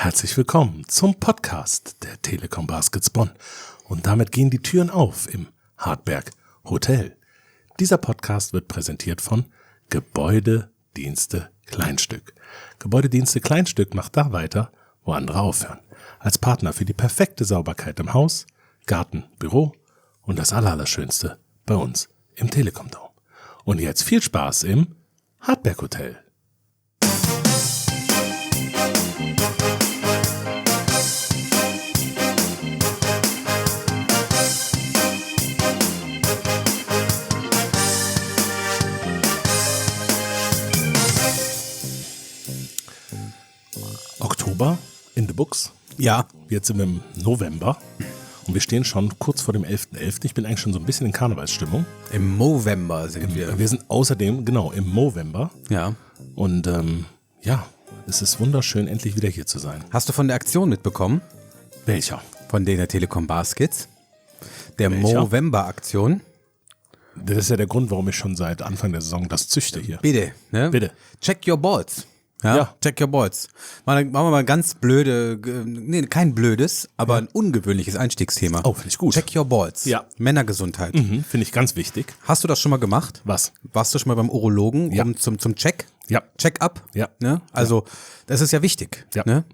Herzlich willkommen zum Podcast der Telekom Baskets Bonn. Und damit gehen die Türen auf im HEARTBERG Hotel. Dieser Podcast wird präsentiert von Gebäudedienste Kleinstück. Gebäudedienste Kleinstück macht da weiter, wo andere aufhören. Als Partner für die perfekte Sauberkeit im Haus, Garten, Büro und das Allerschönste bei uns im Telekom Dome. Und jetzt viel Spaß im HEARTBERG Hotel. Oktober in the books. Ja. Jetzt sind wir im November und wir stehen schon kurz vor dem 11.11. Ich bin eigentlich schon so ein bisschen in Karnevalsstimmung. Im Movember sind wir. Wir sind außerdem, genau, im Movember. Ja. Und es ist wunderschön, endlich wieder hier zu sein. Hast du von der Aktion mitbekommen? Welcher? Von der Telekom Baskets. Der Welcher? Movember-Aktion. Das ist ja der Grund, warum ich schon seit Anfang der Saison das züchte hier. Bitte, ne? Bitte. Check your balls. Ja. Check your balls. Machen wir mal ganz blöde, kein blödes, aber ein ungewöhnliches Einstiegsthema. Oh, finde ich gut. Check your balls. Ja. Männergesundheit. Finde ich ganz wichtig. Hast du das schon mal gemacht? Was? Warst du schon mal beim Urologen Ja. zum Check? Ja. Check-up? Ja. Ne? Also, das ist ja wichtig. Ja. Ne?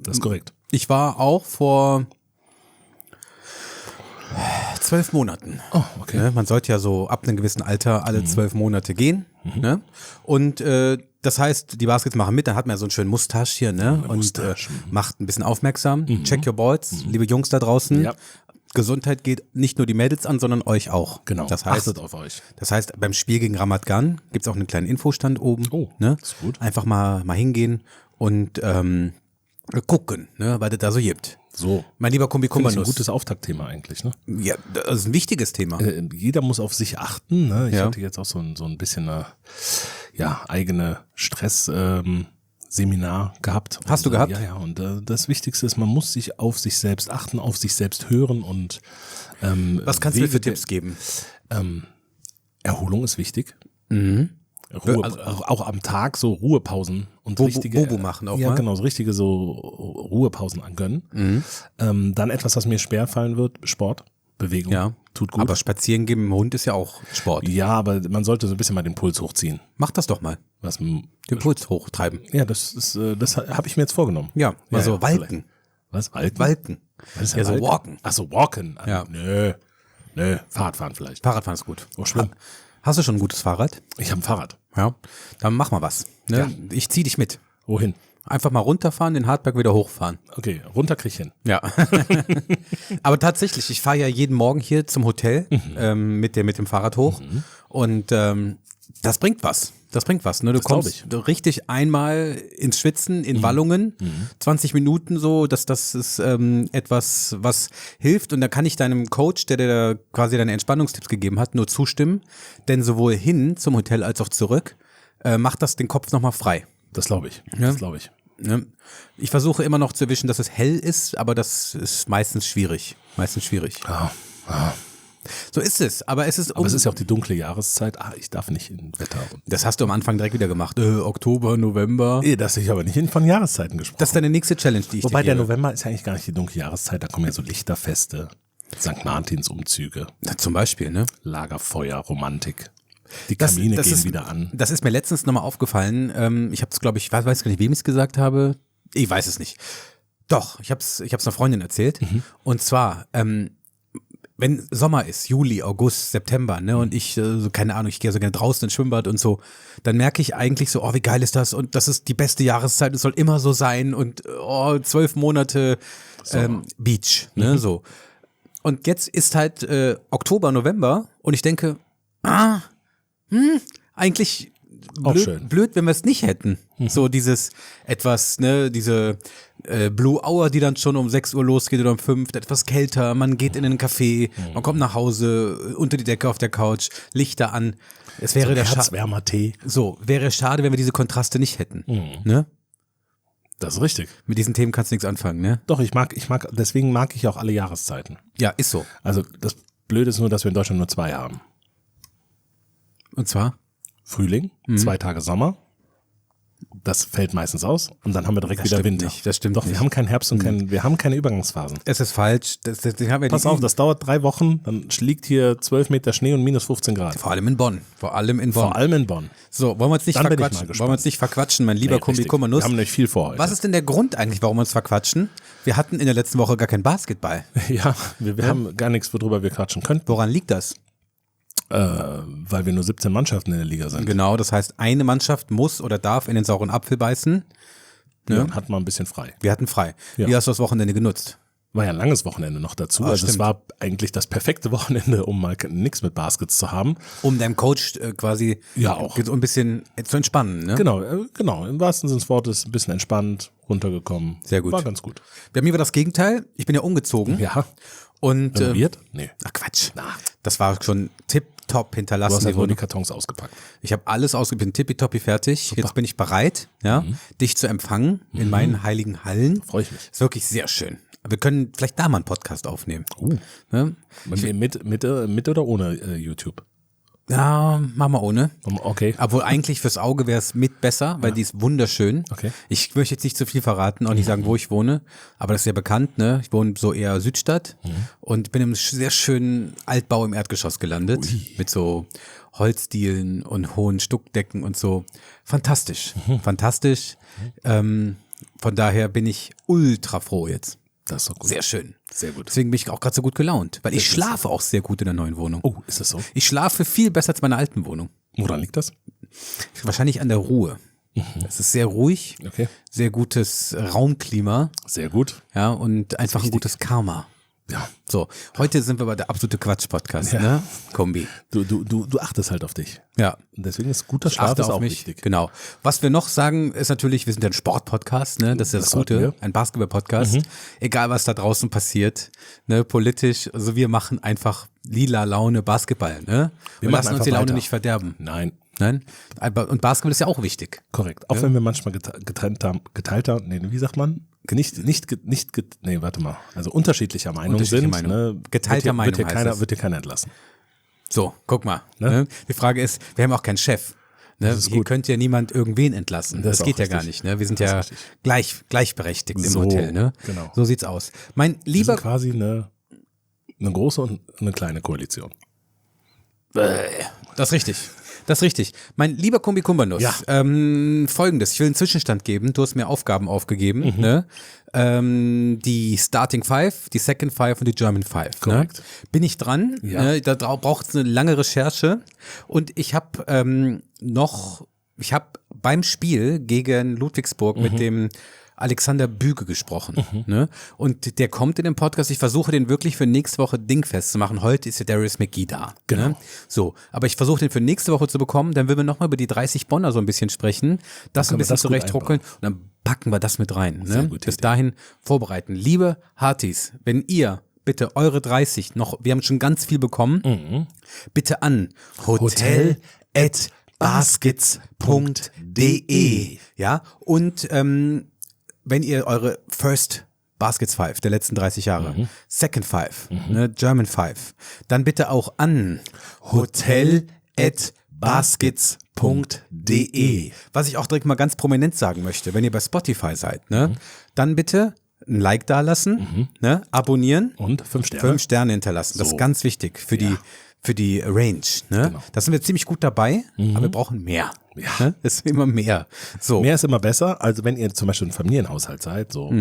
Das ist korrekt. Ich war auch vor 12 Monaten. Oh, okay. Ne? Man sollte ja so ab einem gewissen Alter alle 12 Monate gehen. Ne? Und das heißt, die Baskets machen mit, dann hat man ja so einen schönen Mustache hier, ne? Und macht ein bisschen aufmerksam. Check your balls, liebe Jungs da draußen. Ja. Gesundheit geht nicht nur die Mädels an, sondern euch auch. Genau. Das heißt, Achtet auf euch. Das heißt, beim Spiel gegen Ramat Gan gibt es auch einen kleinen Infostand oben. Oh, ne? ist gut. Einfach mal hingehen und gucken, ne, was es da so gibt. So. Mein lieber Kumbi Finde ich ein Kummernuss. gutes Auftaktthema eigentlich, ne? Ja, das ist ein wichtiges Thema. Jeder muss auf sich achten. Ne? Ich Ja. hatte jetzt auch so ein bisschen eine eigene Stress-Seminar gehabt. Hast du gehabt? Ja. Und das Wichtigste ist, man muss sich auf sich selbst achten, auf sich selbst hören und Was kannst du mir für Tipps geben? Erholung ist wichtig. Also- auch am Tag so Ruhepausen und Bobo machen auch ja, mal. genau, so richtige so Ruhepausen angönnen. Dann etwas, was mir schwerfallen wird, Sport, Bewegung, Ja. tut gut. Aber spazieren gehen mit dem Hund ist ja auch Sport. Ja, aber man sollte so ein bisschen mal den Puls hochziehen. Mach das doch mal. Was, Den Puls hochtreiben. ja, das habe ich mir jetzt vorgenommen. Ja, also ja, walken. Was, Walken? Walken. Was ist Ja, so Walken? walken. Ach so, walken. Ja. Nö, Fahrradfahren vielleicht. Fahrradfahren ist gut. Oh, schlimm. Hast du schon ein gutes Fahrrad? Ich habe ein Fahrrad. Ja. Dann mach mal was. Ne? Ja. Ich zieh dich mit. Wohin? Einfach mal runterfahren, den HEARTBERG wieder hochfahren. Okay, runter krieg ich hin. Ja. Aber tatsächlich, ich fahre ja jeden Morgen hier zum Hotel mit dem Fahrrad hoch. Und das bringt was. Das bringt was. Ne? Du Das glaub kommst richtig einmal ins Schwitzen, in Wallungen. 20 Minuten so, das ist etwas, was hilft. Und da kann ich deinem Coach, der dir da quasi deine Entspannungstipps gegeben hat, nur zustimmen. Denn sowohl hin zum Hotel als auch zurück macht das den Kopf nochmal frei. Das glaube ich. Ja. Das glaube ich. Ne? Ich versuche immer noch zu erwischen, dass es hell ist, aber das ist meistens schwierig. So ist es, aber es ist Aber es ist ja auch die dunkle Jahreszeit. Ich darf nicht in Wetter. das hast du am Anfang direkt wieder gemacht. Oktober, November. Das ich aber nicht von Jahreszeiten gesprochen. Das ist deine nächste Challenge, die ich Wobei dir der gebe. November ist ja eigentlich gar nicht die dunkle Jahreszeit. Da kommen ja so Lichterfeste, St. Martins Umzüge, Na, zum Beispiel, ne? Lagerfeuer, Romantik. Die Kamine gehen ist, wieder an. Das ist mir letztens nochmal aufgefallen. Ich habe es, glaube ich, weiß gar nicht, wem ich es gesagt habe. Ich weiß es nicht. Doch, ich hab's einer Freundin erzählt. Und zwar, wenn Sommer ist, Juli, August, September, ne, und ich, keine Ahnung, ich gehe so gerne draußen ins Schwimmbad und so, dann merke ich eigentlich so, wie geil ist das und das ist die beste Jahreszeit, es soll immer so sein und 12 Monate Beach, ne, so. Und jetzt ist halt Oktober, November und ich denke, eigentlich Auch schön. blöd, wenn wir es nicht hätten. So dieses etwas, ne, diese Blue Hour, die dann schon um 6 Uhr losgeht oder um 5, etwas kälter, man geht in einen Café, man kommt nach Hause, unter die Decke auf der Couch, Lichter an. Es wäre Herzwärmer Tee. wäre schade, wenn wir diese Kontraste nicht hätten. Ne? Das ist richtig. Mit diesen Themen kannst du nichts anfangen, ne? Doch, deswegen mag ich auch alle Jahreszeiten. Ja, ist so. Also das Blöde ist nur, dass wir in Deutschland nur 2 haben. Und zwar? Frühling, 2 Tage Sommer, Das fällt meistens aus und dann haben wir direkt wieder Winter. Das stimmt Doch, nicht. wir haben keinen Herbst und wir haben keine Übergangsphasen. Es ist falsch. Pass auf, das dauert 3 Wochen, dann liegt hier 12 Meter Schnee und minus 15 Grad. Vor allem in Bonn. Vor allem in Bonn. So, wollen wir uns nicht verquatschen? Mein lieber Kumbi Kummernuss. Wir haben nicht viel vor heute. Was ist denn der Grund eigentlich, warum wir uns verquatschen? Wir hatten in der letzten Woche gar kein Basketball. Ja, wir haben gar nichts, worüber wir quatschen könnten. Woran liegt das? Weil wir nur 17 Mannschaften in der Liga sind. Genau, das heißt, eine Mannschaft muss oder darf in den sauren Apfel beißen. Ne? Ja, und hat mal ein bisschen frei. Wir hatten frei. Ja. Wie hast du das Wochenende genutzt? War ja ein langes Wochenende noch dazu. Also es war eigentlich das perfekte Wochenende, um mal nichts mit Baskets zu haben. Um deinem Coach quasi auch ein bisschen zu entspannen. Ne? Genau. Im wahrsten Sinne des Wortes ein bisschen entspannt, runtergekommen. Sehr gut. War ganz gut. Bei mir war das Gegenteil. Ich bin ja umgezogen. Ja. Und renoviert? Nee. Ach Quatsch. Das war schon tipptopp hinterlassen. Du hast ja wohl die Kartons ausgepackt. Ich habe alles ausgepackt, bin tippitoppi fertig. Super. Jetzt bin ich bereit, dich zu empfangen in meinen heiligen Hallen. Freue ich mich. Ist wirklich sehr schön. Wir können vielleicht da mal einen Podcast aufnehmen. Ne? Mit oder ohne YouTube? Ja, machen wir ohne. Okay. Obwohl eigentlich fürs Auge wäre es mit besser, weil die ist wunderschön. Okay. Ich möchte jetzt nicht zu viel verraten, auch nicht sagen, wo ich wohne, aber das ist ja bekannt, ne? Ich wohne so eher Südstadt und bin im sehr schönen Altbau im Erdgeschoss gelandet. Mit so Holzdielen und hohen Stuckdecken und so. Fantastisch. Fantastisch. Von daher bin ich ultra froh jetzt. Das ist doch gut. Sehr schön. Sehr gut. Deswegen bin ich auch gerade so gut gelaunt, weil ich schlafe auch sehr gut in der neuen Wohnung. Oh, ist das so? Ich schlafe viel besser als meine alten Wohnung. Woran liegt das? Wahrscheinlich an der Ruhe. Es ist sehr ruhig, sehr gutes Raumklima. Sehr gut. Ja, und einfach ein gutes Karma. Ja. So, heute sind wir bei der absolute Quatsch-Podcast, ne? Kumbi. Du achtest halt auf dich. Ja. Und deswegen ist guter Schlaf ist auch wichtig. Genau. Was wir noch sagen, ist natürlich, wir sind ja ein Sport-Podcast, ne? Das ist das Gute. Ein Basketball-Podcast. Egal, was da draußen passiert, ne? Politisch, also wir machen einfach lila Laune Basketball, ne? Wir lassen uns die Laune nicht verderben. Nein. Und Basketball ist ja auch wichtig. Korrekt. Auch wenn wir manchmal geteilt haben, wie sagt man? Also unterschiedlicher Meinung sind. Ne? Geteilter Meinung wird dir keiner entlassen. So, guck mal. Ne? Die Frage ist, wir haben auch keinen Chef. Ne? Hier könnte ja niemand irgendwen entlassen. Das geht ja gar nicht. Ne? Wir sind ja gleichberechtigt im Hotel. Ne? Genau. So sieht's aus. Wir sind quasi eine große und eine kleine Koalition. Das ist richtig. Mein lieber Kumbi Kumbernuss, Folgendes, ich will einen Zwischenstand geben, du hast mir Aufgaben aufgegeben, ne? Die Starting Five, die Second Five und die German Five. Korrekt. Ne? Bin ich dran, ne? Da braucht es eine lange Recherche und ich habe beim Spiel gegen Ludwigsburg mit dem Alexander Büge gesprochen. Ne? Und der kommt in den Podcast. Ich versuche den wirklich für nächste Woche dingfest zu machen. Heute ist ja Darius McGhee da. Genau. Ne? So, aber ich versuche den für nächste Woche zu bekommen. Dann werden wir nochmal über die 30 Bonner so ein bisschen sprechen. Das ein bisschen zurechtruckeln und dann packen wir das mit rein. Ne? Bis dahin vorbereiten. Liebe Hartis, wenn ihr bitte eure 30 noch, wir haben schon ganz viel bekommen, bitte an hotel@baskets.de. Ja, und wenn ihr eure First Baskets 5 der letzten 30 Jahre, Second 5, ne, German 5, dann bitte auch an hotel@baskets.de. Was ich auch direkt mal ganz prominent sagen möchte, wenn ihr bei Spotify seid, ne, dann bitte ein Like dalassen, ne, abonnieren und 5 Sterne. 5 Sterne hinterlassen. Das ist ganz wichtig für die Range. Ne? Genau. Da sind wir ziemlich gut dabei, aber wir brauchen mehr. Ja. Ne? Es ist immer mehr. So. Mehr ist immer besser. Also wenn ihr zum Beispiel ein Familienhaushalt seid, so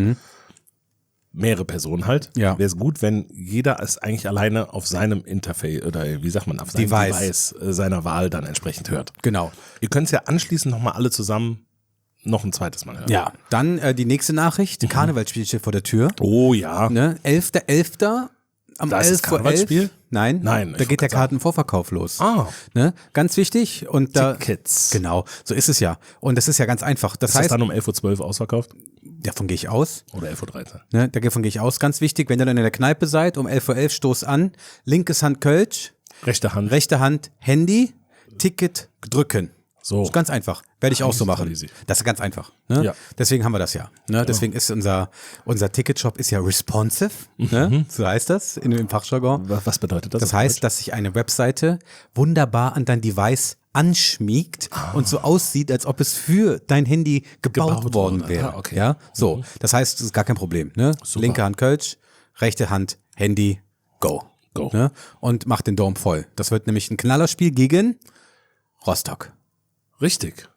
mehrere Personen halt, wäre es gut, wenn jeder es eigentlich alleine auf seinem Interface oder wie sagt man, auf seinem Device seiner Wahl dann entsprechend hört. Genau. Ihr könnt es ja anschließend nochmal alle zusammen noch ein zweites Mal hören. Ja, dann die nächste Nachricht. Karnevalsspiel steht vor der Tür. Oh ja. Ne? 11.11. Am 11.11 Uhr? Nein, da geht der Kartenvorverkauf los. Ne? Ganz wichtig. Und da, Tickets. Genau, so ist es ja. Und das ist ja ganz einfach. Das ist heißt, das dann um 11.12 Uhr ausverkauft? Davon gehe ich aus. Oder 11.13 Uhr. Ne? Davon gehe ich aus. Ganz wichtig, wenn ihr dann in der Kneipe seid, um 11.11 Uhr Stoß an, linkes Hand Kölsch, rechte Hand Handy, Ticket drücken. So. Ist ganz einfach. Werde ich auch so machen. Easy. Das ist ganz einfach. Ne? Ja. Deswegen haben wir das ja. Ne? Deswegen ist unser Ticketshop ist ja responsive. Ne? So heißt das im Fachjargon. Was bedeutet das? Das heißt, dass sich eine Webseite wunderbar an dein Device anschmiegt und so aussieht, als ob es für dein Handy gebaut worden wäre. Okay. Ja? So. Das heißt, es ist gar kein Problem. Ne? Linke Hand Kölsch, rechte Hand Handy, go. Ne? Und macht den Dome voll. Das wird nämlich ein Knallerspiel gegen Rostock. Richtig.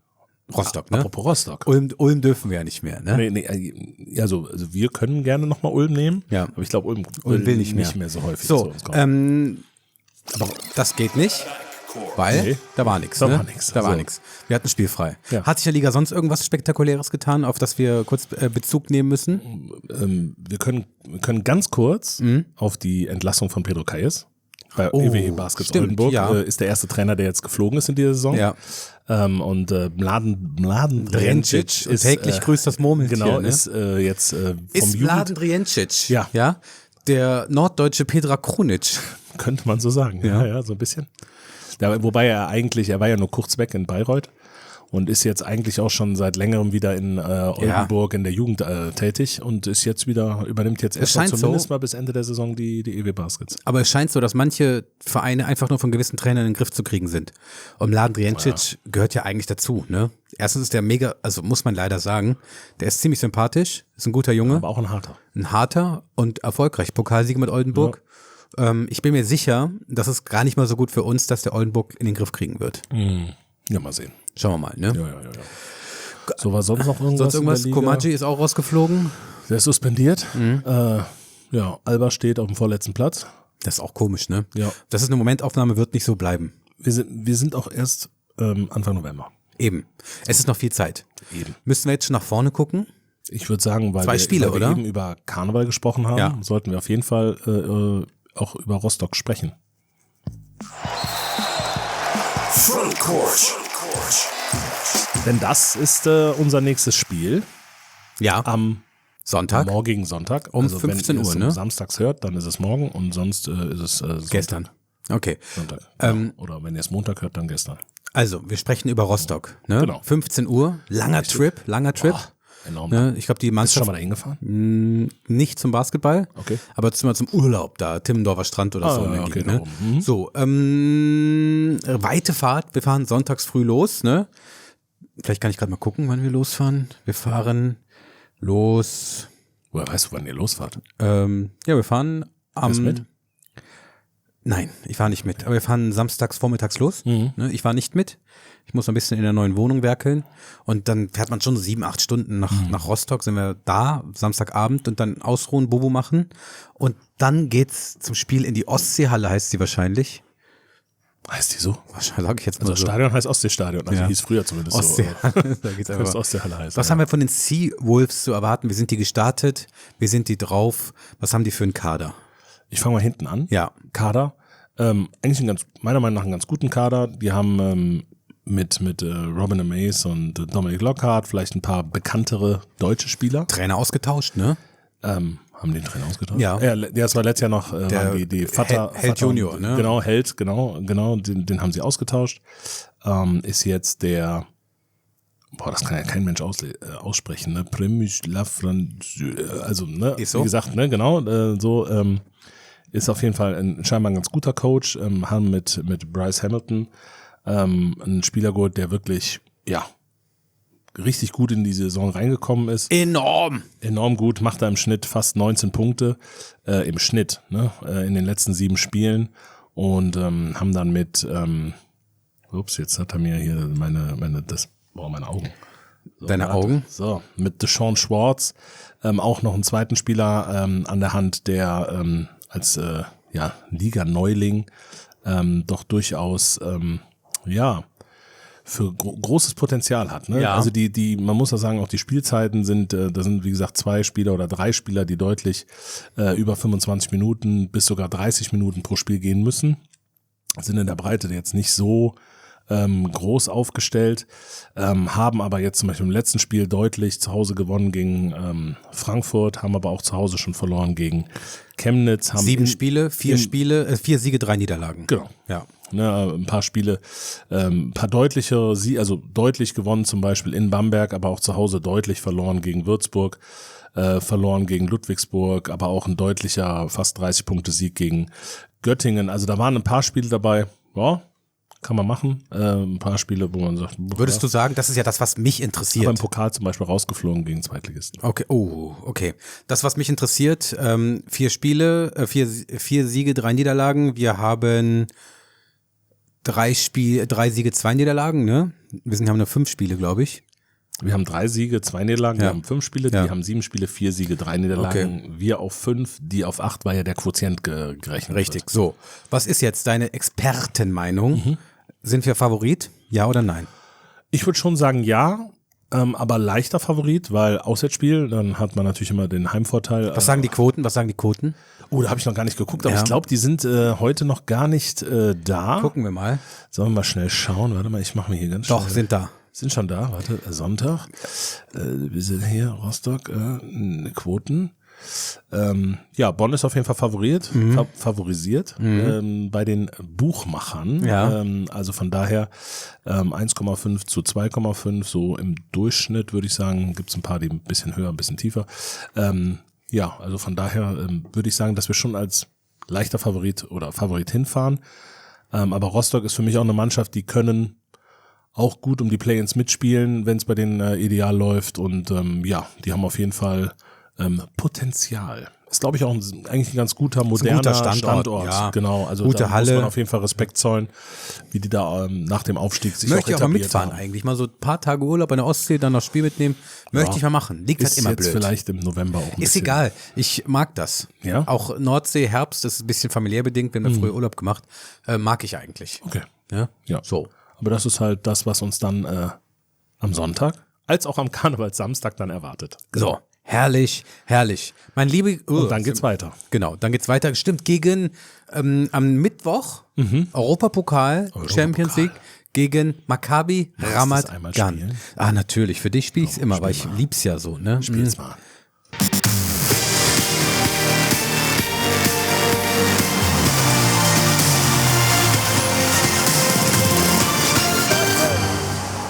Rostock, ne? Apropos Rostock. Ulm dürfen wir ja nicht mehr, ne? Nee, also wir können gerne nochmal Ulm nehmen, Ja. aber ich glaube, Ulm will nicht mehr so häufig So, zu uns kommen. aber das geht nicht, weil da war nichts. Da war nichts. Wir hatten spielfrei. Ja. Hat sich der Liga sonst irgendwas Spektakuläres getan, auf das wir kurz Bezug nehmen müssen? Wir können ganz kurz auf die Entlassung von Pedro Calles bei EWE Baskets stimmt, Oldenburg. ja. Ist der erste Trainer, der jetzt geflogen ist in dieser Saison. Ja. Und Mladen Drencic ist täglich grüßt das Murmeltier. Genau, ne? ist jetzt vom ist Mladen Drencic. Ja. Der norddeutsche Petra Krunic. Könnte man so sagen. Ja, so ein bisschen. Ja, wobei er war ja nur kurz weg in Bayreuth und ist jetzt eigentlich auch schon seit längerem wieder in Oldenburg in der Jugend tätig und ist jetzt übernimmt jetzt erstmal zumindest mal bis Ende der Saison die EW Baskets. Aber es scheint so, dass manche Vereine einfach nur von gewissen Trainern in den Griff zu kriegen sind. Und Mladen Drencic gehört ja eigentlich dazu, ne? Erstens ist der mega, also muss man leider sagen, der ist ziemlich sympathisch, ist ein guter Junge. Aber auch ein harter. Ein harter und erfolgreich. Pokalsieger mit Oldenburg. Ja. Ich bin mir sicher, das ist gar nicht mal so gut für uns, dass der Oldenburg in den Griff kriegen wird. Ja, mal sehen. Schauen wir mal, ne? Ja. So, war sonst noch irgendwas? Komaji ist auch rausgeflogen. Der ist suspendiert. Alba steht auf dem vorletzten Platz. Das ist auch komisch, ne? Ja. Das ist eine Momentaufnahme, wird nicht so bleiben. Wir sind auch erst Anfang November. Eben. Es ist noch viel Zeit. Eben. Müssen wir jetzt schon nach vorne gucken? Ich würde sagen, weil wir eben über Karneval gesprochen haben, sollten wir auf jeden Fall auch über Rostock sprechen. Frontcourt. Denn das ist unser nächstes Spiel. Ja. Am Sonntag. Morgigen Sonntag. Um also 15 Uhr, wenn ihr es samstags hört, dann ist es morgen und sonst ist es Sonntag. Gestern. Okay. Sonntag. Oder wenn ihr es Montag hört, dann gestern. Also, wir sprechen über Rostock. Ne? Genau. 15 Uhr. Langer Trip. Enorm. Ne? Ich glaube, die Mannschaft. Bist du schon mal da hingefahren? Nicht zum Basketball, okay. Aber zum Urlaub da, Timmendorfer Strand oder so. Okay, ne? So, weite Fahrt, wir fahren sonntags früh los, ne? Vielleicht kann ich gerade mal gucken, wann wir losfahren. Wir fahren los. Woher weißt du, wann ihr losfahrt? Wir fahren am... mit? Nein, ich fahre nicht mit, aber wir fahren samstags vormittags los. Ne? Ich fahre nicht mit. Ich muss ein bisschen in der neuen Wohnung werkeln und dann fährt man schon 7-8 Stunden nach Rostock, sind wir da, Samstagabend und dann ausruhen, Bobo machen und dann geht's zum Spiel in die Ostseehalle, heißt sie wahrscheinlich. Heißt die so? Wahrscheinlich, sag ich jetzt mal also so. Stadion heißt Ostseestadion, also hieß früher zumindest Ostseehalle. Da geht's einfach. Ostseehalle heißt. Was haben wir von den Seawolves zu erwarten? Wie sind die gestartet? Wie sind die drauf? Was haben die für einen Kader? Ich fange mal hinten an. Ja. Kader. Eigentlich meiner Meinung nach einen ganz guten Kader. Die haben mit Robin Amaze und Dominic Lockhart vielleicht ein paar bekanntere deutsche Spieler. Trainer ausgetauscht, ne? Haben den Trainer ausgetauscht? Ja. Das war letztes Jahr noch die Vater. Held Junior, ne? Genau, Held, genau, den haben sie ausgetauscht. Ist jetzt der, das kann ja kein Mensch aussprechen, ne? Also, ne? Ist so. Wie gesagt, ne, genau, ist auf jeden Fall scheinbar ein ganz guter Coach, haben mit Bryce Hamilton einen Spieler geholt, der wirklich, richtig gut in die Saison reingekommen ist. Enorm Gut, macht er im Schnitt fast 19 Punkte, im Schnitt, ne, in den letzten 7 Spielen und haben dann mit, jetzt hat er mir hier meine Augen. So, Deine Augen? So, mit Deshaun Schwartz, auch noch einen zweiten Spieler an der Hand, der als Liga-Neuling doch durchaus für großes Potenzial hat. Ne? Ja. Also man muss ja sagen, auch die Spielzeiten sind, da sind wie gesagt 2 Spieler oder 3 Spieler, die deutlich über 25 Minuten bis sogar 30 Minuten pro Spiel gehen müssen. Sind in der Breite jetzt nicht so groß aufgestellt, haben aber jetzt zum Beispiel im letzten Spiel deutlich zu Hause gewonnen gegen Frankfurt, haben aber auch zu Hause schon verloren gegen Chemnitz. Haben 7 Spiele, 4 Siege, 3 Niederlagen. Genau. Ja. Ne, ein paar Spiele, ein paar deutlichere, also deutlich gewonnen, zum Beispiel in Bamberg, aber auch zu Hause deutlich verloren gegen Würzburg, verloren gegen Ludwigsburg, aber auch ein deutlicher fast 30-Punkte-Sieg gegen Göttingen. Also da waren ein paar Spiele dabei, ja, kann man machen. Ein paar Spiele, wo man sagt, würdest du sagen, das ist ja das, was mich interessiert? Aber im Pokal zum Beispiel rausgeflogen gegen Zweitligisten. Okay, okay. Das, was mich interessiert, 4 Spiele, 4 Siege, 3 Niederlagen. Wir haben 3 Siege, 2 Niederlagen, ne? Haben nur 5 Spiele, glaube ich. Wir haben 3 Siege, 2 Niederlagen, wir haben 5 Spiele, die haben 7 Spiele, 4 Siege, 3 Niederlagen. Okay. Wir auf 5, die auf 8, weil ja der Quotient gerechnet Richtig, wird. So. Was ist jetzt deine Expertenmeinung? Sind wir Favorit? Ja oder nein? Ich würde schon sagen ja, aber leichter Favorit, weil Auswärtsspiel, dann hat man natürlich immer den Heimvorteil. Was sagen die Quoten? Oh, da habe ich noch gar nicht geguckt, aber ich glaube, die sind heute noch gar nicht da. Gucken wir mal. Sollen wir mal schnell schauen? Warte mal, ich mache mir hier ganz schnell. Doch, sind da. Sind schon da, warte, Sonntag. Wir sind hier, Rostock, Quoten. Bonn ist auf jeden Fall favorisiert bei den Buchmachern. Ja. Also von daher 1,5 zu 2,5, so im Durchschnitt würde ich sagen, gibt es ein paar, die ein bisschen höher, ein bisschen tiefer. Also von daher würde ich sagen, dass wir schon als leichter Favorit oder Favorit hinfahren. Aber Rostock ist für mich auch eine Mannschaft, die können auch gut um die Play-ins mitspielen, wenn es bei denen ideal läuft. Und die haben auf jeden Fall Potenzial. Ist, glaube ich, auch eigentlich ein ganz guter, moderner Standort. Ja. Genau, also gute da Halle. muss man auf jeden Fall Respekt zollen, wie die da nach dem Aufstieg sich möchte auch ich aber etabliert mitfahren haben. eigentlich. Mal so ein paar Tage Urlaub an der Ostsee, dann noch Spiel mitnehmen. Möchte ich mal machen. Liegt halt immer jetzt blöd. Vielleicht im November auch ein Ist bisschen. egal. Ich mag das. Ja? Auch Nordsee, Herbst, das ist ein bisschen familiär bedingt. Wir haben früher Urlaub gemacht. Mag ich eigentlich. Okay. Ja. So. Aber das ist halt das, was uns dann am Sonntag, als auch am Karnevalssamstag dann erwartet. So. Herrlich, herrlich. Mein Liebe. Und dann geht's weiter. Genau, dann geht's weiter. Stimmt, gegen am Mittwoch Europapokal, Champions League gegen Maccabi Ramat Gan. Ah, natürlich. Für dich spiele ich es immer, weil ich lieb's ja so. Ne? Spiel's mal.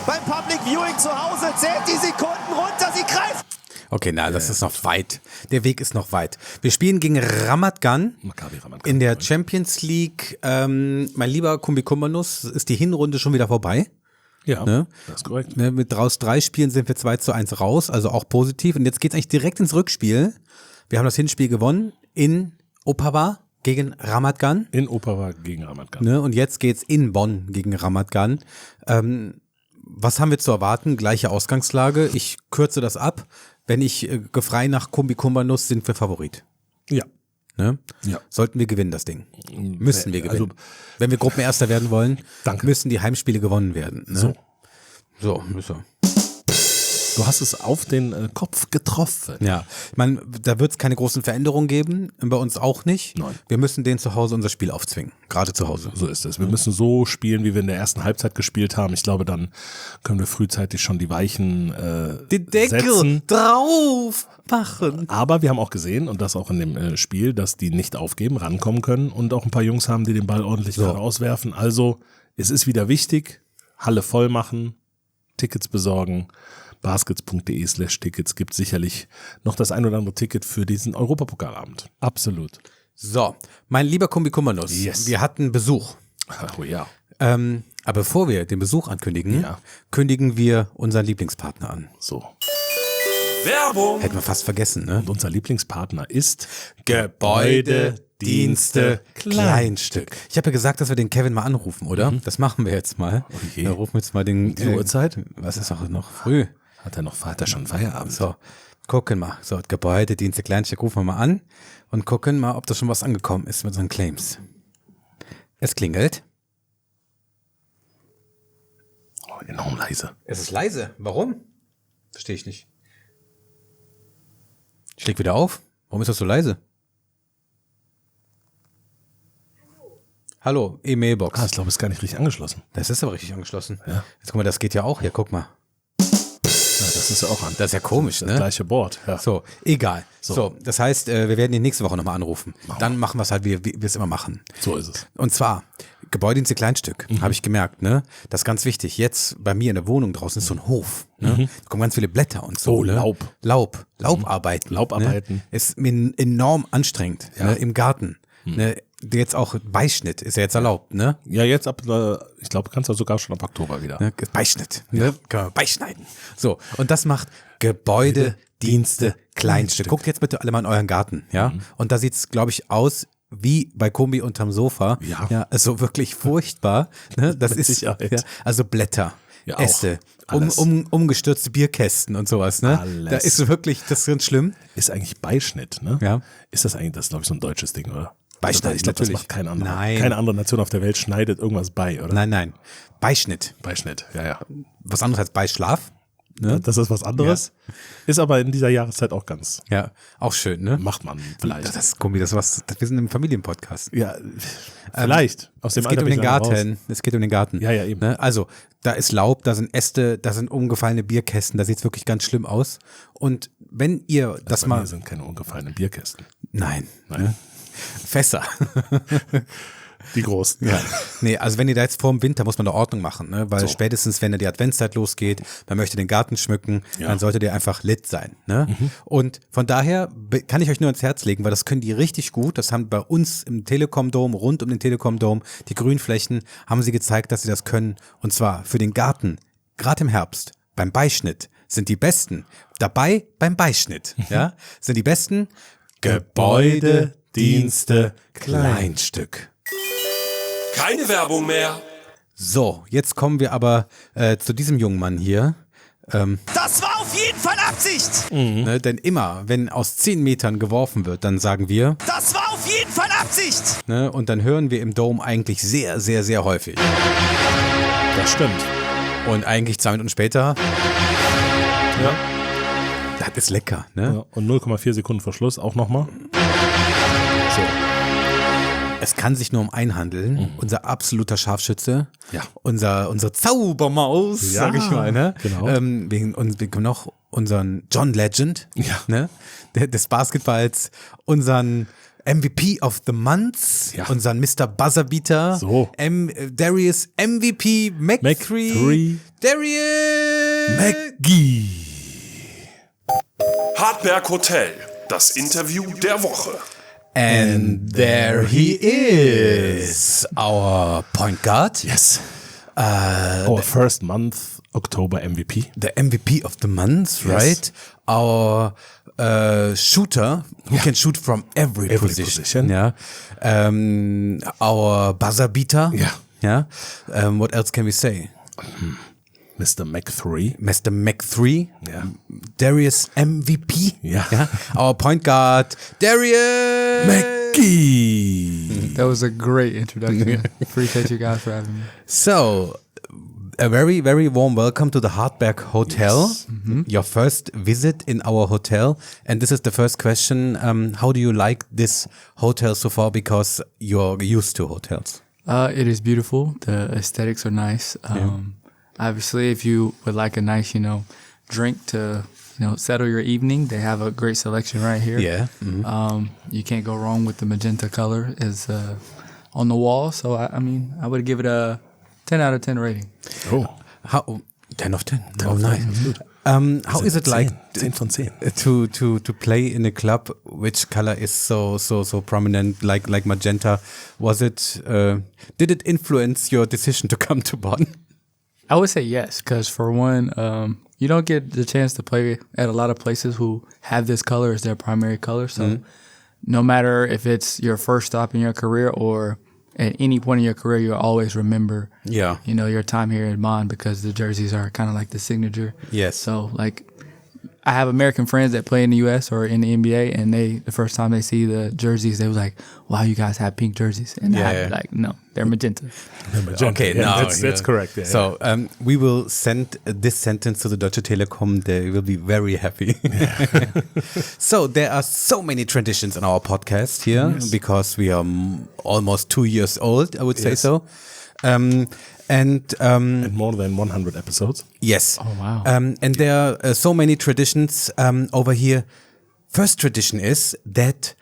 Beim Public Viewing zu Hause zählt die Sekunden runter, sie greift. Okay, das ist noch weit. Der Weg ist noch weit. Wir spielen gegen Ramat Gan in der Champions League. Mein lieber Kumbi Kumbanus, ist die Hinrunde schon wieder vorbei. Ja, ne? Das ist korrekt. Ne, mit draus 3 Spielen sind wir 2:1 raus, also auch positiv. Und jetzt geht's eigentlich direkt ins Rückspiel. Wir haben das Hinspiel gewonnen in Opava gegen Ramat Gan. In Opava gegen Ramat Gan. Ne, und jetzt geht's in Bonn gegen Ramat Gan. Was haben wir zu erwarten? Gleiche Ausgangslage. Ich kürze das ab. Wenn ich frei nach Kumbi Kumbanus, sind wir Favorit. Ja. Ne? Ja. Sollten wir gewinnen, das Ding. Müssen wir gewinnen. Wenn wir Gruppenerster werden wollen, müssen die Heimspiele gewonnen werden. Ne? So, müssen wir. Du hast es auf den Kopf getroffen. Ja, ich meine, da wird es keine großen Veränderungen geben, bei uns auch nicht. Nein. Wir müssen denen zu Hause unser Spiel aufzwingen, gerade zu Hause. So ist es. Wir müssen so spielen, wie wir in der ersten Halbzeit gespielt haben. Ich glaube, dann können wir frühzeitig schon die Weichen den Deckel setzen. Drauf machen. Aber wir haben auch gesehen, und das auch in dem Spiel, dass die nicht aufgeben, rankommen können und auch ein paar Jungs haben, die den Ball ordentlich rauswerfen. Also, es ist wieder wichtig, Halle voll machen, Tickets besorgen. baskets.de/Tickets gibt sicherlich noch das ein oder andere Ticket für diesen Europapokalabend. Absolut. So, mein lieber Kumbi Kumbanus, wir hatten Besuch. Oh ja. Aber bevor wir den Besuch ankündigen, kündigen wir unseren Lieblingspartner an. So. Werbung! Hätten wir fast vergessen, ne? Und unser Lieblingspartner ist Gebäude, Dienste, Kleinstück. Ich habe ja gesagt, dass wir den Kevin mal anrufen, oder? Das machen wir jetzt mal. Okay. Wir rufen jetzt mal den... Die Uhrzeit? Was ist auch noch früh? Hat er schon Feierabend? So, gucken mal. So, Gebäude, Dienste, Kleinstück, rufen wir mal an und gucken mal, ob da schon was angekommen ist mit unseren Claims. Es klingelt. Oh, enorm leise. Es ist leise. Warum? Verstehe ich nicht. Ich leg wieder auf. Warum ist das so leise? Hallo, E-Mailbox. Ich glaube, es ist gar nicht richtig angeschlossen. Das ist aber richtig angeschlossen. Ja. Jetzt guck mal, das geht ja auch. Hier, guck mal. Ja, das ist ja auch an. Das ist ja komisch, ne? Das gleiche Board. Ja. So, egal. So, das heißt, wir werden ihn nächste Woche nochmal anrufen. Dann machen wir es halt, wie wir es immer machen. So ist es. Und zwar Gebäudedienste Kleinstück, habe ich gemerkt, ne? Das ist ganz wichtig. Jetzt bei mir in der Wohnung draußen ist so ein Hof, ne? Da kommen ganz viele Blätter und so. Oh, ne? Laubarbeiten. Laubarbeiten. Ne? Ist mir enorm anstrengend, ne? Im Garten. Ne? Jetzt auch Beischnitt ist ja jetzt erlaubt, ne? Ja, jetzt ich glaube, kannst du sogar schon ab Oktober wieder. Ne? Beischnitt, ne? Können wir beischneiden. So, und das macht Gebäudedienste Kleinstück. Guckt jetzt bitte alle mal in euren Garten, ja? Und da sieht's, glaube ich, aus wie bei Kumbi unterm Sofa. Ja, also wirklich furchtbar. Ne? Das ist Sicherheit. Ja, also Blätter, Ja, Äste, alles. umgestürzte Bierkästen und sowas. Ne? Alles. Da ist wirklich, das ist ganz schlimm. Ist eigentlich Beischnitt, ne? Ja. Ist das eigentlich, das ist glaube ich so ein deutsches Ding, oder? Beischnitt Ich glaube, das natürlich. macht kein anderer. Nein. Keine andere Nation auf der Welt schneidet irgendwas bei, oder? Nein. Beischnitt. Beischnitt, ja. Was anderes als Beischlaf. Ne? Das ist was anderes. Ja. Ist aber in dieser Jahreszeit auch ganz. Ja, auch schön, ne? Macht man vielleicht. Das ist Kumbi, wir sind im Familienpodcast. Ja, vielleicht. Aus dem Es geht Alter um bin den ich lange Garten. raus. Es geht um den Garten. Ja, eben. Ne? Also, da ist Laub, da sind Äste, da sind umgefallene Bierkästen, da sieht's wirklich ganz schlimm aus. Und wenn ihr das Bei mal. mir sind keine ungefallenen Bierkästen. Nein. Ne? Fässer. Die großen. Ja. Nee, also wenn ihr da jetzt vor dem Winter muss man da Ordnung machen, ne? Weil So. spätestens, wenn die Adventszeit losgeht, man möchte den Garten schmücken, dann solltet ihr einfach lit sein. Ne? Und von daher kann ich euch nur ans Herz legen, weil das können die richtig gut. Das haben bei uns im Telekom-Dom, rund um den Telekom-Dom, die Grünflächen, haben sie gezeigt, dass sie das können. Und zwar für den Garten, gerade im Herbst, beim Beischnitt, sind die Besten dabei beim Beischnitt. Ja? Sind die Besten Gebäudedienste Kleinstück. Keine Werbung mehr. So, jetzt kommen wir aber zu diesem jungen Mann hier. Das war auf jeden Fall Absicht. Ne, denn immer, wenn aus 10 Metern geworfen wird, dann sagen wir, Das war auf jeden Fall Absicht. ne, und dann hören wir im Dome eigentlich sehr, sehr, sehr häufig. Das stimmt. Und eigentlich 2 Minuten später, Ja. das ist lecker. Ne? Ja. Und 0,4 Sekunden vor Schluss auch nochmal. So. Es kann sich nur um einen handeln. Unser absoluter Scharfschütze, Ja. unsere Zaubermaus, Ja, sag ich mal. Ne? genau. Wir haben noch unseren John Legend, Ja. ne? Des Basketballs, unseren MVP of the Month, Ja. unseren Mr. Buzzerbeater, So. Darius MVP McGhee, Darius McGhee. HEARTBERG Hotel. Das Interview der Woche. And there he is, our point guard, Yes. Our first month October MVP. the MVP of the month, right? Our shooter who can shoot from every position. Yeah. Our buzzer beater. Yeah. Yeah. What else can we say? Mr. Mac3. Mr. Mac3. Yeah. Darius MVP. Yeah. Yeah. Our point guard, Darius McGhee. That was a great introduction. Appreciate you guys for having me. So, a very, very warm welcome to the HEARTBERG Hotel. Yes. Your first visit in our hotel. And this is the first question. How do you like this hotel so far? Because you're used to hotels. It is beautiful. The aesthetics are nice. Obviously, if you would like a nice, drink to, settle your evening, they have a great selection right here. Yeah. You can't go wrong with the magenta color is on the wall. So, I would give it a 10 out of 10 rating. Oh. How 10 of 10. Oh, nice. How is it like 10 von 10. to play in a club? Which color is so prominent, like magenta? Was it? Did it influence your decision to come to Bonn? I would say yes, because for one, you don't get the chance to play at a lot of places who have this color as their primary color. So no matter if it's your first stop in your career or at any point in your career, you'll always remember, your time here in Bonn because the jerseys are kind of like the signature. Yes. So I have American friends that play in the U.S. or in the NBA, and the first time they see the jerseys, they was like, "Wow, you guys have pink jerseys," and I'd be like, "No, they're magenta." Okay, Yeah, no, that's correct. Yeah, so we will send this sentence to the Deutsche Telekom. They will be very happy. So there are so many traditions in our podcast here because we are almost 2 years old, I would say so. And more than 100 episodes. yes. Oh, wow. And there are so many traditions over here. First tradition is that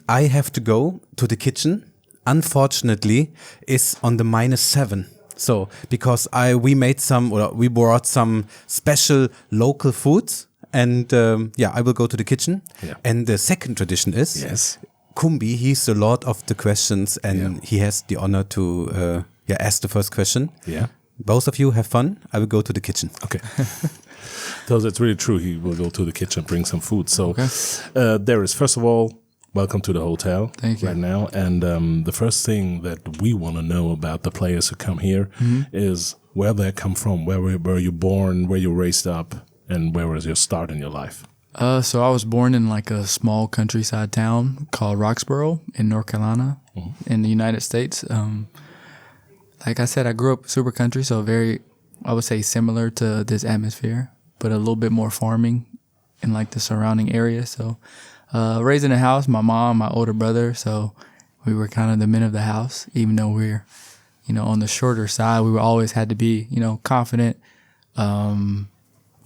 I have to go to the kitchen unfortunately, is on the -7. So, because we brought some special local foods, and I will go to the kitchen. Yeah. And the second tradition is Kumbi. He's the lord of the questions, and he has the honor to ask the first question. Yeah. Both of you have fun. I will go to the kitchen. Okay. So that's really true. He will go to the kitchen and bring some food. So Darius, first of all, welcome to the hotel. Thank you. Right now. And the first thing that we want to know about the players who come here is where they come from. Where were you born? Where you raised up? And where was your start in your life? So I was born in like a small countryside town called Roxborough in North Carolina in the United States. Like I said, I grew up super country, so very, I would say similar to this atmosphere, but a little bit more farming in like the surrounding area. So raised in a house, my mom, my older brother, so we were kind of the men of the house, even though we're, on the shorter side, we always had to be, confident.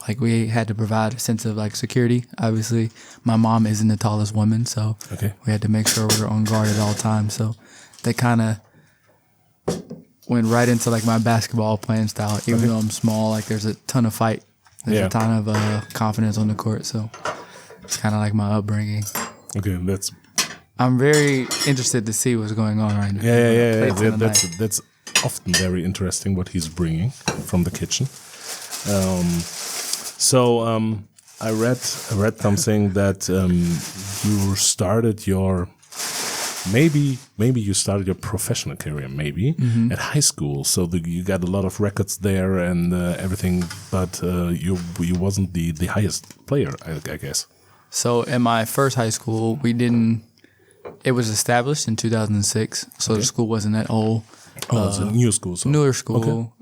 Like we had to provide a sense of like security. Obviously, my mom isn't the tallest woman, so we had to make sure we were on guard at all times. So they kind of went right into like my basketball playing style. Even though I'm small, like there's a ton of fight. There's a ton of confidence on the court. So it's kind of like my upbringing. Okay, I'm very interested to see what's going on right now. Yeah. That's often very interesting what he's bringing from the kitchen. I read something that you started your maybe you started your professional career at high school. So you got a lot of records there and everything, but you wasn't the highest player, I guess. So in my first high school, it was established in 2006, so the school wasn't that old. It's a new school. So. Newer school.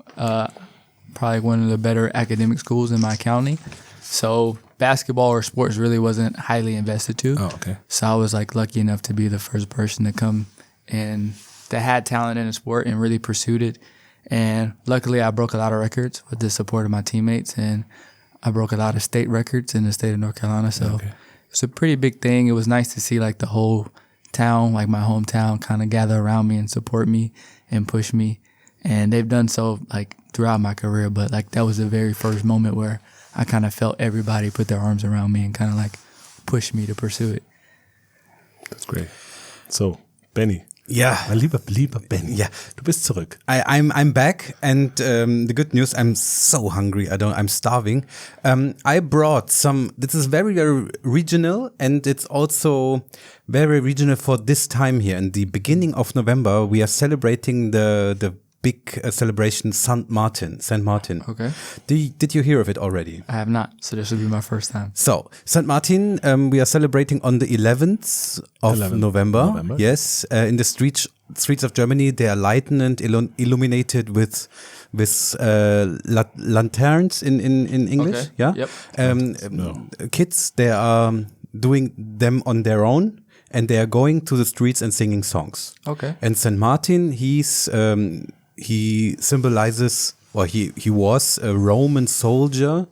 Probably one of the better academic schools in my county. So basketball or sports really wasn't highly invested to. Oh, okay. So I was like lucky enough to be the first person to come and that had talent in a sport and really pursued it. And luckily I broke a lot of records with the support of my teammates, and I broke a lot of state records in the state of North Carolina. So it's a pretty big thing. It was nice to see like the whole town, like my hometown, kind of gather around me and support me and push me. And they've done so like throughout my career, but like that was the very first moment where I kind of felt everybody put their arms around me and kind of like push me to pursue it. That's great. So, Benny. Ja. Mein lieber Benny. Ja. Du bist zurück. I'm back, and the good news, I'm so hungry. I'm starving. I brought some. This is very, very regional, and it's also very regional for this time here. In the beginning of November, we are celebrating the big celebration, St. Martin. Okay. Did you hear of it already? I have not, so this will be my first time. So, St. Martin, we are celebrating on the 11th of November. Yes, in the streets of Germany, they are lightened and illuminated with lanterns in English. Okay. Yeah. Yep. Kids, they are doing them on their own, and they are going to the streets and singing songs. Okay. And St. Martin, he symbolizes, or he was a Roman soldier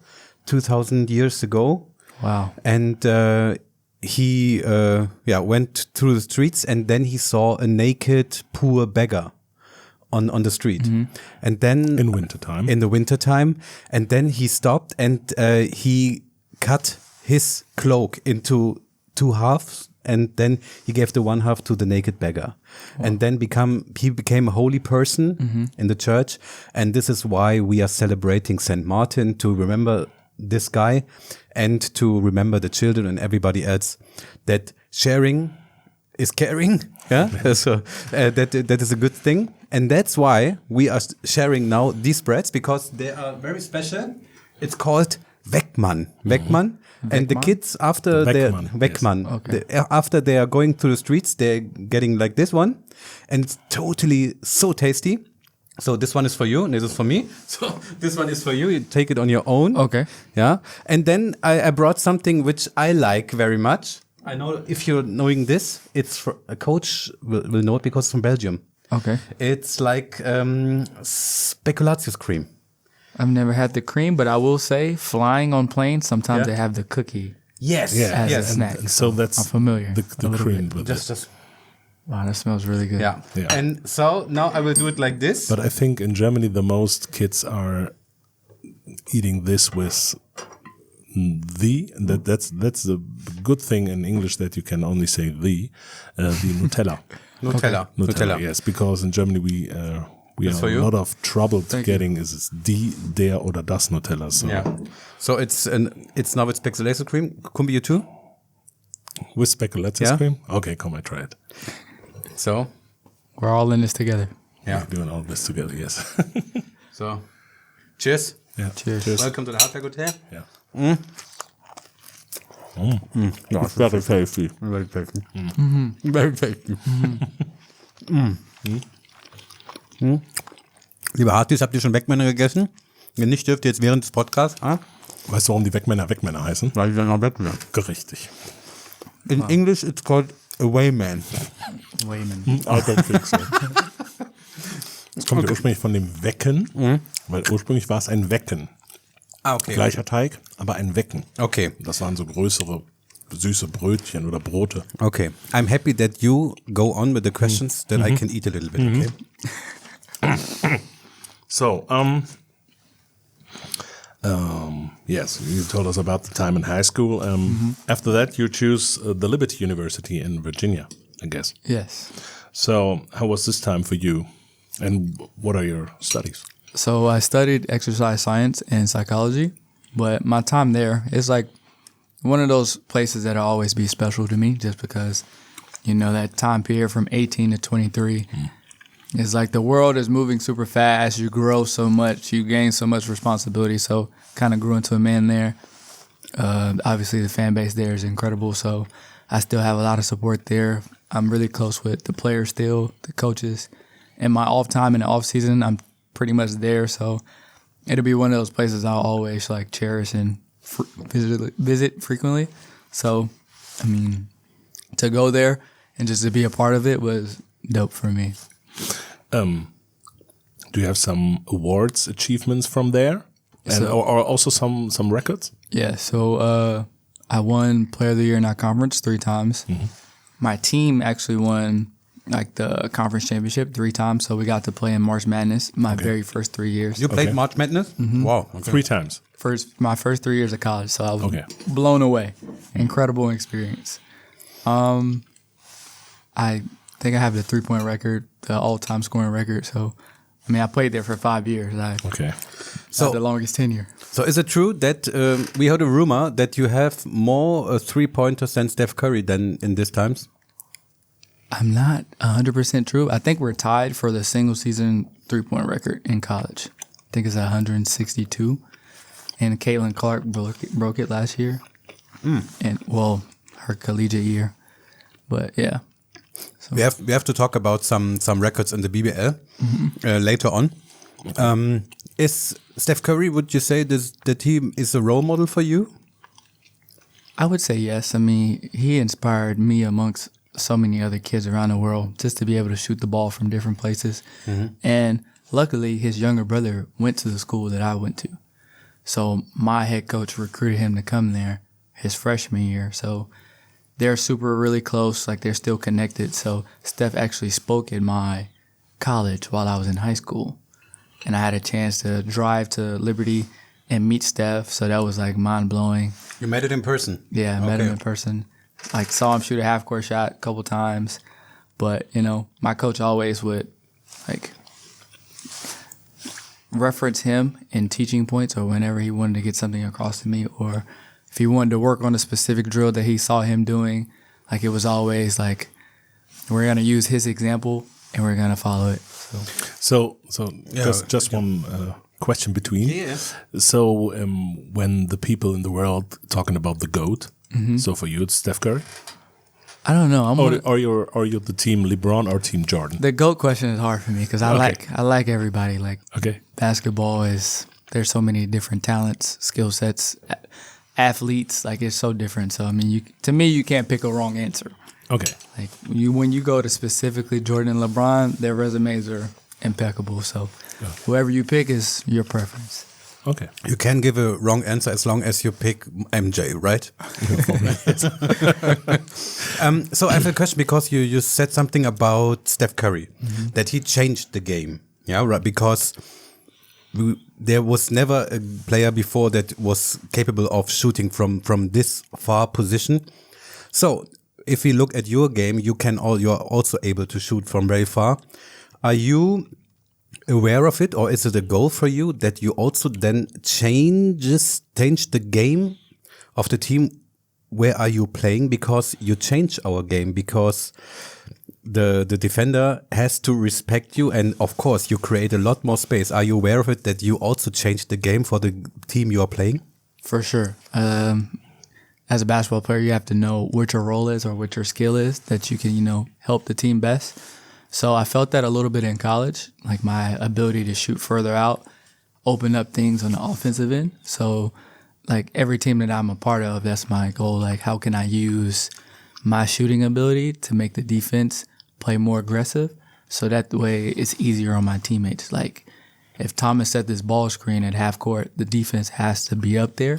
2,000 years ago. Wow. And he went through the streets, and then he saw a naked, poor beggar on the street. And then in the wintertime. And then he stopped, and he cut his cloak into two halves. And then he gave the one half to the naked beggar. Wow. And then he became a holy person in the church. And this is why we are celebrating St. Martin, to remember this guy and to remember the children and everybody else, that sharing is caring. Yeah. So that is a good thing. And that's why we are sharing now these breads, because they are very special. It's called Weckmann. And the kids, after after they are going through the streets, they're getting like this one, and it's totally so tasty. So this one is for you, and this is for me. So this one is for you. You take it on your own. Okay. Yeah. And then I brought something which I like very much. I know if you're knowing this, it's for a coach will know it because it's from Belgium. Okay. It's like speculatius cream. I've never had the cream, but I will say, flying on planes, sometimes they have the cookie. Yes. As a snack. And so that's I'm familiar. The cream with Just Wow, that smells really good. Yeah. Yeah. And so now I will do it like this. But I think in Germany the most kids are eating this with that's the good thing in English that you can only say the Nutella. Nutella. Yes, because in Germany we are for a you? lot of trouble getting is die, der oder das Nutella. So Yeah. So it's now with speculation cream. Kumbi, you too? with speculatius Yeah? cream. Okay, come, I try it. So We're all in this together. yeah. We're doing all this together. Yes. So cheers. Yeah. Cheers. Welcome to the HEARTBERG Hotel. Yeah. No, it's very tasty. Very tasty. Very tasty. Liebe Hartis, habt ihr schon Wegmänner gegessen? Wenn nicht, dürft ihr jetzt während des Podcasts. Weißt du, warum die Wegmänner heißen? Weil die dann noch Wegmänner. Richtig. In English it's called Awayman. Wayman. I don't think so. Es kommt ja ursprünglich von dem Wecken, weil ursprünglich war es ein Wecken. Ah, okay. Gleicher Teig, aber ein Wecken. Okay. Das waren so größere, süße Brötchen oder Brote. Okay. I'm happy that you go on with the questions that I can eat a little bit, okay? So, yes, you told us about the time in high school. After that, you choose the Liberty University in Virginia, I guess. Yes. So, how was this time for you? And what are your studies? So I studied exercise science and psychology, but my time there is like one of those places that'll always be special to me just because, you know, that time period from 18 to 23 is like the world is moving super fast. You grow so much, you gain so much responsibility. So kind of grew into a man there. Obviously the fan base there is incredible. So I still have a lot of support there. I'm really close with the players still, the coaches. And my off time in the off season, I'm pretty much there, so it'll be one of those places I'll always like cherish and visit frequently. So, I mean, to go there and just to be a part of it was dope for me. Do you have some awards, achievements from there? And, or also some records? Yeah, so I won Player of the Year in our conference 3 times. My team actually won like the conference championship 3 times, so we got to play in March Madness my very first 3 years. You played March Madness? Wow. Okay. 3 times. My first 3 years of college, so I was Okay. blown away. Incredible experience. I think I have the 3-point record, the all-time scoring record. So, I mean, I played there for 5 years. Okay. So the longest tenure. So is it true that we heard a rumor that you have more 3-pointers than Steph Curry than in these times? I'm not 100% true. I think we're tied for the single season 3-point record in college. I think it's 162. And Caitlin Clark broke it last year. And well, her collegiate year. But yeah. So. We have to talk about some records in the BBL later on. Is Steph Curry, would you say that he is a role model for you? I would say yes. I mean, he inspired me amongst so many other kids around the world just to be able to shoot the ball from different places. And luckily, his younger brother went to the school that I went to. So my head coach recruited him to come there his freshman year. So they're really close, like they're still connected. So Steph actually spoke at my college while I was in high school. And I had a chance to drive to Liberty and meet Steph. So that was like mind-blowing. You met it in person? Yeah, I met him in person. Like saw him shoot a half-court shot a couple times. But, you know, my coach always would like reference him in teaching points or whenever he wanted to get something across to me, or if he wanted to work on a specific drill that he saw him doing, like it was always like, we're going to use his example and we're going to follow it. So just one question between. Yes. So when the people in the world talking about the GOAT, so for you it's Steph Curry? I don't know. Are you the team LeBron or team Jordan? The GOAT question is hard for me because I like everybody. Like basketball there's so many different talents, skill sets, athletes. Like it's so different. So I mean, to me, you can't pick a wrong answer. Okay. Like when you go to specifically Jordan and LeBron, their resumes are impeccable. So whoever you pick is your preference. Okay. You can give a wrong answer as long as you pick MJ, right? So I have a question because you said something about Steph Curry, that he changed the game. Yeah, right. Because there was never a player before that was capable of shooting from this far position. So if we look at your game, you're also able to shoot from very far. Are you aware of it, or is it a goal for you that you also then change the game of the team? Where are you playing? Because you change our game, because the defender has to respect you, and of course you create a lot more space. Are you aware of it, that you also change the game for the team you are playing? For sure. As a basketball player, you have to know what your role is or what your skill is that you can, help the team best. So I felt that a little bit in college, like my ability to shoot further out, open up things on the offensive end. So like every team that I'm a part of, that's my goal. Like, how can I use my shooting ability to make the defense play more aggressive, so that way it's easier on my teammates. Like, if Thomas set this ball screen at half court, the defense has to be up there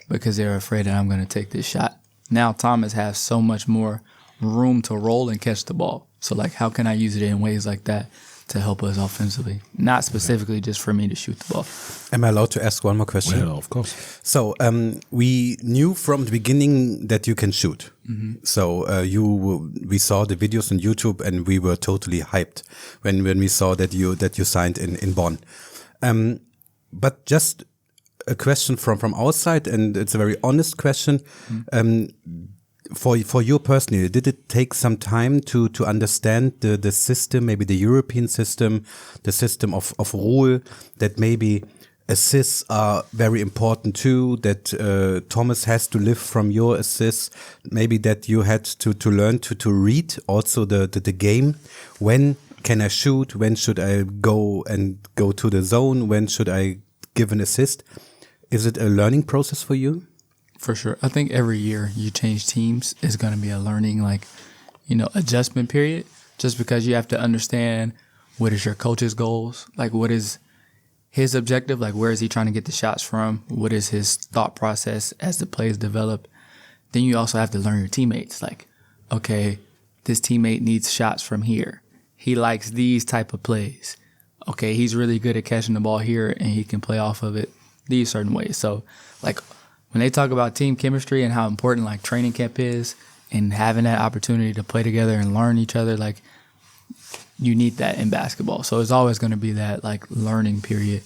because they're afraid that I'm going to take this shot. Now Thomas has so much more room to roll and catch the ball. So, like, how can I use it in ways like that to help us offensively? Not specifically just for me to shoot the ball. Am I allowed to ask one more question? Well, of course. So, we knew from the beginning that you can shoot. So, we saw the videos on YouTube and we were totally hyped when we saw that you signed in Bonn. But just a question from our side, and it's a very honest question. For you personally, did it take some time to understand the system, maybe the European system, the system of rule, that maybe assists are very important too, that Thomas has to live from your assists, maybe that you had to learn to read also the game? When can I shoot? When should I go to the zone? When should I give an assist? Is it a learning process for you? For sure. I think every year you change teams is going to be a learning, adjustment period, just because you have to understand what is your coach's goals, like what is his objective, like where is he trying to get the shots from, what is his thought process as the plays develop. Then you also have to learn your teammates, like, okay, this teammate needs shots from here. He likes these type of plays. Okay, he's really good at catching the ball here and he can play off of it these certain ways. So, like, when they talk about team chemistry and how important like training camp is and having that opportunity to play together and learn each other, like, you need that in basketball. So it's always going to be that like learning period,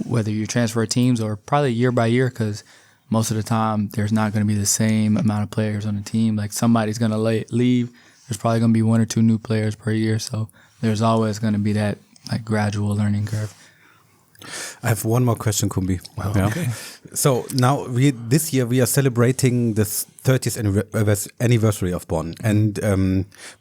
whether you transfer teams or probably year by year, because most of the time there's not going to be the same amount of players on the team. Like, somebody's going to leave. There's probably going to be 1 or 2 new players per year. So there's always going to be that like gradual learning curve. I have one more question, Kumbi. Wow, yeah. okay. So now this year we are celebrating the 30th anniversary of Bonn, and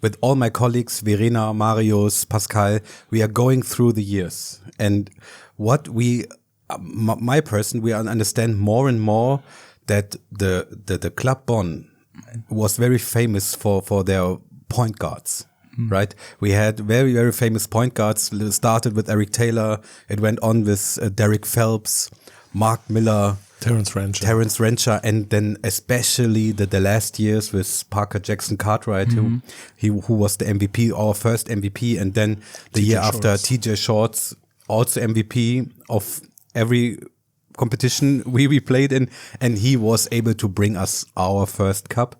with all my colleagues, Verena, Marius, Pascal, we are going through the years, and what we understand more and more that the club Bonn was very famous for their point guards. Right, we had very, very famous point guards. It started with Eric Taylor. It went on with Derek Phelps, Mark Miller, Terrence Rencher, and then especially the last years with Parker Jackson Cartwright, who was the MVP, our first MVP, and then the year after TJ Shorts, also MVP of every competition we played in, and he was able to bring us our first cup.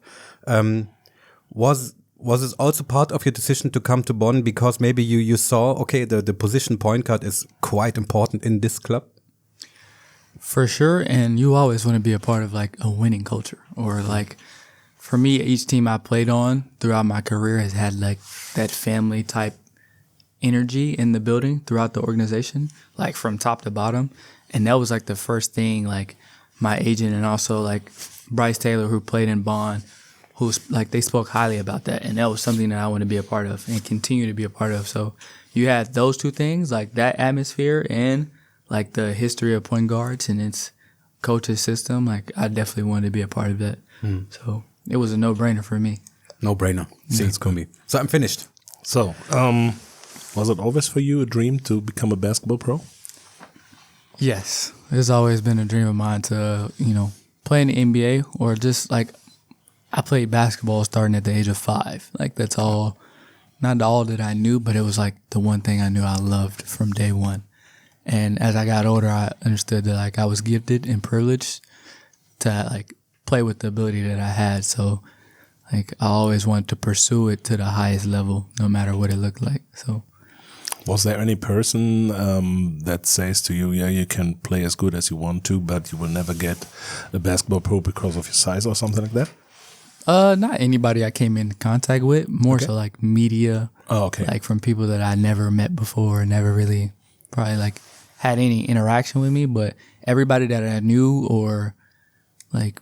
Was it also part of your decision to come to Bonn because maybe you saw, okay, the position point guard is quite important in this club? For sure, and you always want to be a part of like a winning culture, or like, for me, each team I played on throughout my career has had like that family type energy in the building throughout the organization, like from top to bottom. And that was like the first thing, like my agent and also like Bryce Taylor, who played in Bonn, who's like, they spoke highly about that. And that was something that I want to be a part of and continue to be a part of. So you had those two things, like that atmosphere and like the history of point guards and its coach's system. Like, I definitely wanted to be a part of that. So it was a no-brainer for me. No-brainer. Since Kumbi. So I'm finished. So, was it always for you a dream to become a basketball pro? Yes, it's always been a dream of mine to, play in the NBA or just like I played basketball starting at the age of 5. Like that's all, not all that I knew, but it was like the one thing I knew I loved from day one. And as I got older, I understood that like I was gifted and privileged to like play with the ability that I had. So like I always wanted to pursue it to the highest level, no matter what it looked like. So. Was there any person that says to you, yeah, you can play as good as you want to, but you will never get a basketball pro because of your size or something like that? Not anybody I came in contact with, more so like media. Oh, okay. Like from people that I never met before, never really probably like had any interaction with me, but everybody that I knew or like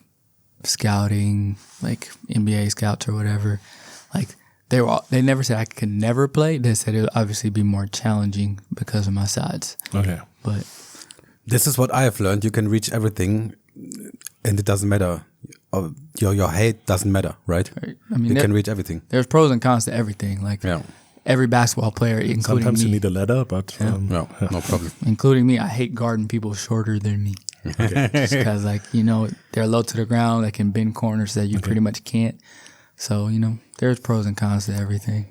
scouting, like NBA scouts or whatever, like they never said I could never play. They said it would obviously be more challenging because of my size. Okay. But this is what I have learned. You can reach everything and it doesn't matter. Your height doesn't matter, right? I mean, you can reach everything. There's pros and cons to everything. Like every basketball player, including sometimes me. you need a ladder, but no problem. Including me, I hate guarding people shorter than me. Okay. Just because, like, they're low to the ground. They can bend corners that you pretty much can't. So, there's pros and cons to everything.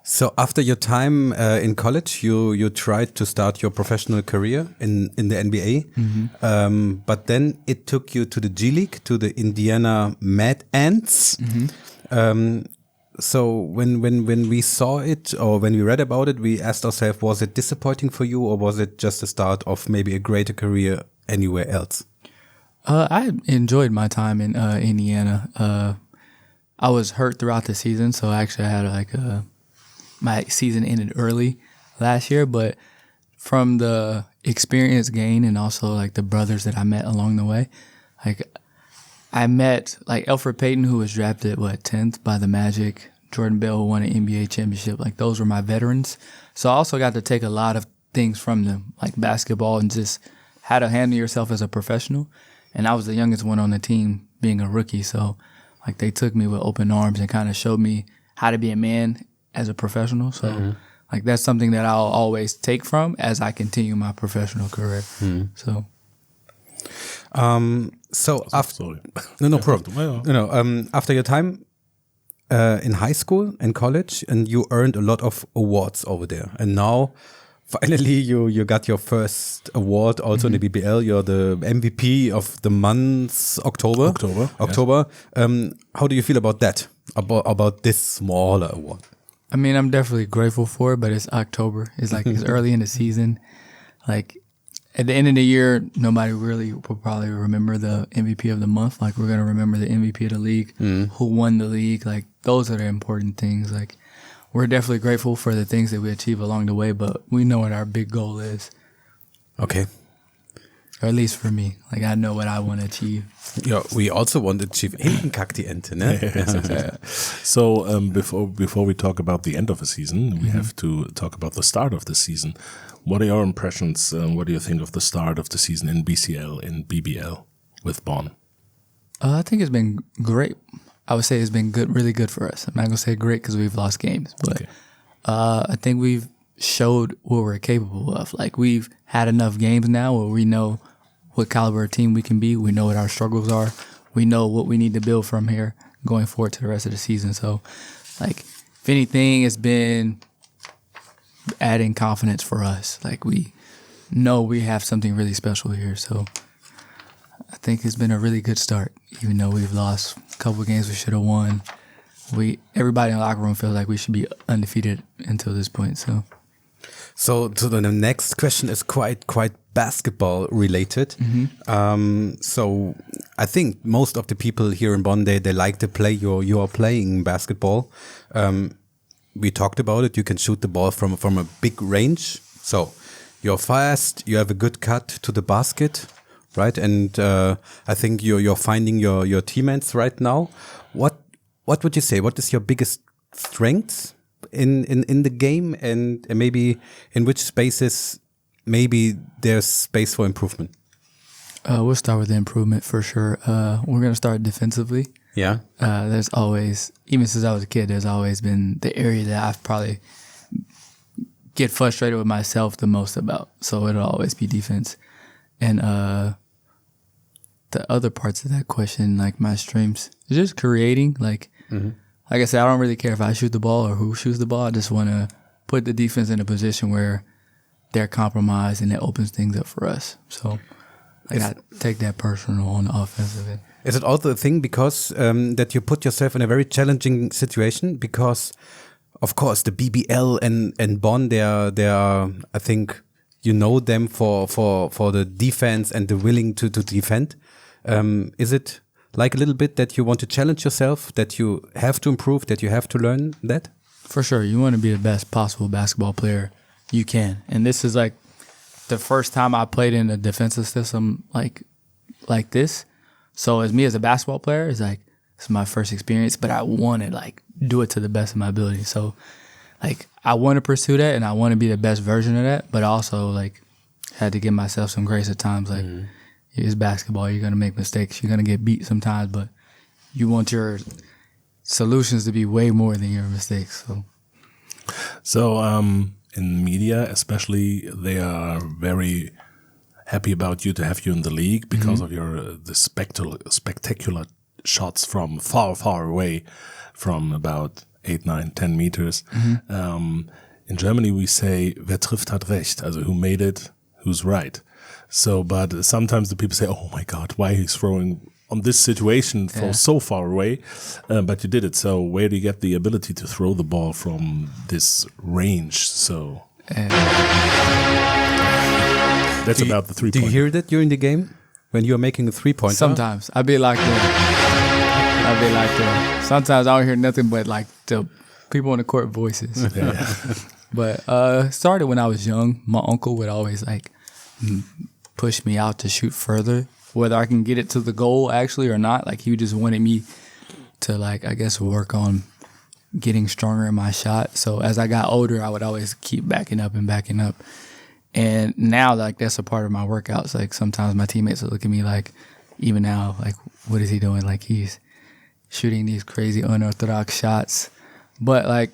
So after your time in college, you tried to start your professional career in the NBA, but then it took you to the G League, to the Indiana Mad Ants. So when we saw it or when we read about it, we asked ourselves, was it disappointing for you or was it just the start of maybe a greater career anywhere else? I enjoyed my time in Indiana. I was hurt throughout the season, so actually I had my season ended early last year, but from the experience gained and also like the brothers that I met along the way, like I met like Elfrid Payton, who was drafted 10th by the Magic, Jordan Bell, who won an NBA championship. Like those were my veterans. So I also got to take a lot of things from them, like basketball and just how to handle yourself as a professional. And I was the youngest one on the team, being a rookie. So like they took me with open arms and kind of showed me how to be a man as a professional. So like that's something that I'll always take from as I continue my professional career. So Sorry. No problem. After your time in high school and college, and you earned a lot of awards over there, and now finally you got your first award also in the BBL. You're the MVP of the month October. Yes. How do you feel about that? About this smaller award? I mean, I'm definitely grateful for it, but it's October. It's like it's early in the season. Like at the end of the year, nobody really will probably remember the MVP of the month. Like we're gonna remember the MVP of the league, who won the league. Like those are the important things. Like we're definitely grateful for the things that we achieve along the way, but we know what our big goal is. Okay. Or at least for me. Like I know what I want to achieve. Yeah, we also want to achieve. Hinten kackt die Ente, ne? So before we talk about the end of the season, we have to talk about the start of the season. What are your impressions? What do you think of the start of the season in BCL, in BBL with Bonn? I think it's been great. I would say it's been good, really good for us. I'm not gonna say great because we've lost games, but I think we've showed what we're capable of. Like we've had enough games now where we know what caliber of team we can be. We know what our struggles are. We know what we need to build from here going forward to the rest of the season. So, like, if anything, it's been adding confidence for us. Like we know we have something really special here. So I think it's been a really good start, even though we've lost a couple of games we should have won. Everybody in the locker room feels like we should be undefeated until this point. So the next question is quite basketball related. So I think most of the people here in Bonn, they like to play. You are playing basketball. We talked about it. You can shoot the ball from a big range. So you're fast. You have a good cut to the basket, right? And I think you're finding your teammates right now. What would you say? What is your biggest strength in the game, and maybe in which spaces maybe there's space for improvement? We'll start with the improvement for sure. We're going to start defensively. Yeah. There's always, even since I was a kid, there's always been the area that I've probably get frustrated with myself the most about. So it'll always be defense. And the other parts of that question, like my streams, just creating. Like I said, I don't really care if I shoot the ball or who shoots the ball. I just want to put the defense in a position where they're compromised and it opens things up for us. So I take that personal on the offensive end. Is it also a thing because that you put yourself in a very challenging situation? Because, of course, the BBL and Bonn, they are, I think, you know them for the defense and the willing to defend. Is it like a little bit that you want to challenge yourself, that you have to improve, that you have to learn that? For sure. You want to be the best possible basketball player you can. And this is like the first time I played in a defensive system like this. So as me as a basketball player, it's like, it's my first experience, but I want to like do it to the best of my ability. So like I want to pursue that and I want to be the best version of that, but also like had to give myself some grace at times. Like it's basketball, you're going to make mistakes, you're going to get beat sometimes, but you want your solutions to be way more than your mistakes. So in media, especially, they are very happy about you to have you in the league because of the spectacular shots from far away, from about 8, 9, 10 meters. In Germany, we say, wer trifft hat recht, also who made it, who's right. So, but sometimes the people say, oh my God, why he's throwing on this situation from so far away, but you did it. So where do you get the ability to throw the ball from this range? So that's about the 3-point. Do you hear that during the game when you're making a 3-pointer? Sometimes I'd be like that. Sometimes I don't hear nothing but like the people on the court voices. But started when I was young. My uncle would always like push me out to shoot further, whether I can get it to the goal actually or not. Like he just wanted me to like, I guess, work on getting stronger in my shot. So as I got older, I would always keep backing up. And now like that's a part of my workouts. Like sometimes my teammates will look at me like, even now, like, what is he doing? Like he's shooting these crazy unorthodox shots. But like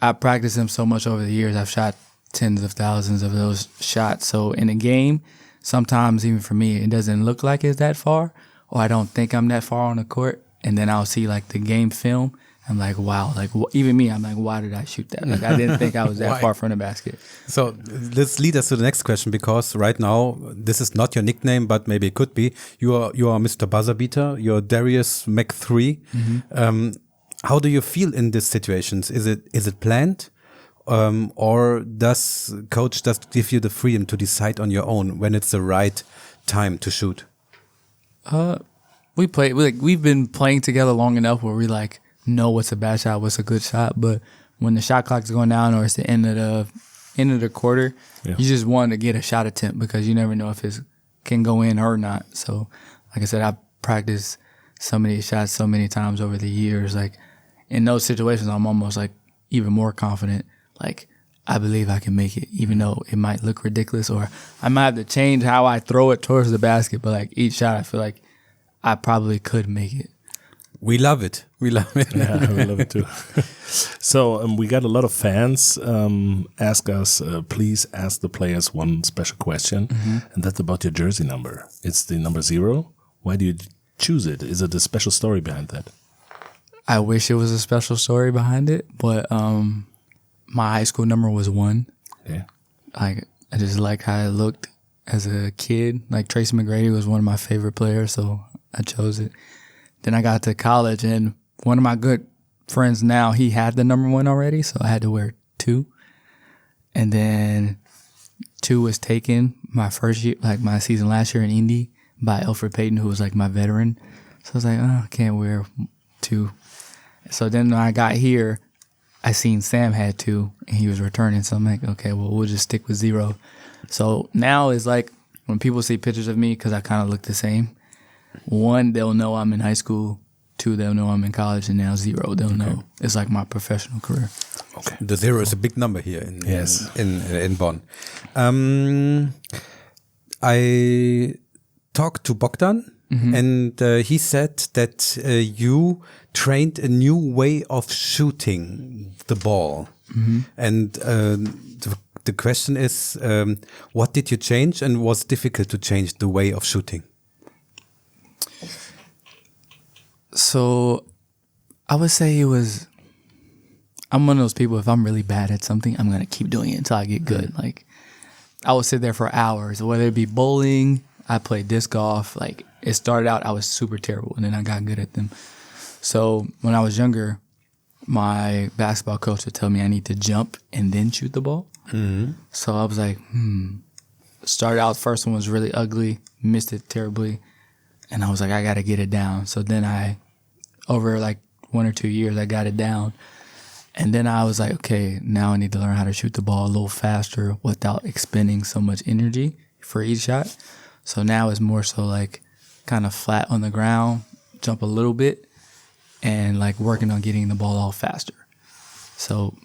I practiced them so much over the years. I've shot tens of thousands of those shots. So in a game, sometimes even for me, it doesn't look like it's that far, or I don't think I'm that far on the court. And then I'll see like the game film. I'm like, wow, like even me, I'm like, why did I shoot that? Like I didn't think I was that far from the basket. So let's lead us to the next question, because right now, this is not your nickname, but maybe it could be. You are Mr. Buzzer Beater. You're Darius McGhee. How do you feel in these situations? Is it planned? Or does coach just give you the freedom to decide on your own when it's the right time to shoot? We've been playing together long enough where we like know what's a bad shot, what's a good shot. But when the shot clock's going down or it's the end of the quarter, you just want to get a shot attempt because you never know if it can go in or not. So, like I said, I practiced so many shots so many times over the years. Like in those situations, I'm almost like even more confident. Like I believe I can make it, even though it might look ridiculous, or I might have to change how I throw it towards the basket. But like each shot, I feel like I probably could make it. We love it. Yeah, we love it too. So we got a lot of fans ask us, please ask the players one special question, and that's about your jersey number. It's the number 0. Why do you choose it? Is it a special story behind that? I wish it was a special story behind it, but my high school number was 1. Yeah. Like I just like how it looked as a kid. Like Tracy McGrady was one of my favorite players, so I chose it. Then I got to college, and one of my good friends now, he had the number 1 already, so I had to wear 2. And then 2 was taken my first year, like my season last year in Indy, by Alfred Payton, who was like my veteran. So I was like, oh, I can't wear 2. So then when I got here, I seen Sam had 2, and he was returning. So I'm like, okay, well, we'll just stick with 0. So now it's like when people see pictures of me, because I kind of look the same, 1, they'll know I'm in high school. 2, they'll know I'm in college. And now 0, they'll know. It's like my professional career. Okay. The 0 is a big number here in Bonn. I talked to Bogdan, and he said that you trained a new way of shooting the ball. And the the question is, what did you change, and was it difficult to change the way of shooting? So I would say I'm one of those people, if I'm really bad at something, I'm going to keep doing it until I get good. Like, I would sit there for hours, whether it be bowling, I played disc golf. Like, it started out, I was super terrible, and then I got good at them. So when I was younger, my basketball coach would tell me I need to jump and then shoot the ball. Mm-hmm. So I was like, Started out, first one was really ugly, missed it terribly. And I was like, I got to get it down. So then over like 1 or 2 years, I got it down. And then I was like, okay, now I need to learn how to shoot the ball a little faster without expending so much energy for each shot. So now it's more so like kind of flat on the ground, jump a little bit, and like working on getting the ball off faster. So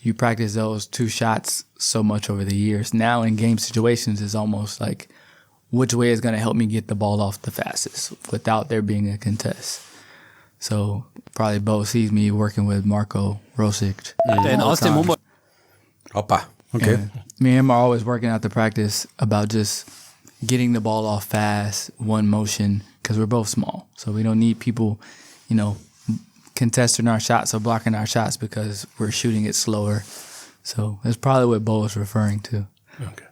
you practice those 2 shots so much over the years. Now in game situations, it's almost like which way is going to help me get the ball off the fastest without there being a contest. So probably Bo sees me working with Marco Rosic. And aus dem Humor. Hoppa. Okay. And me and him are always working out the practice about just getting the ball off fast, one motion, because we're both small. So we don't need people, contesting our shots or blocking our shots because we're shooting it slower. So that's probably what Bo is referring to. Okay.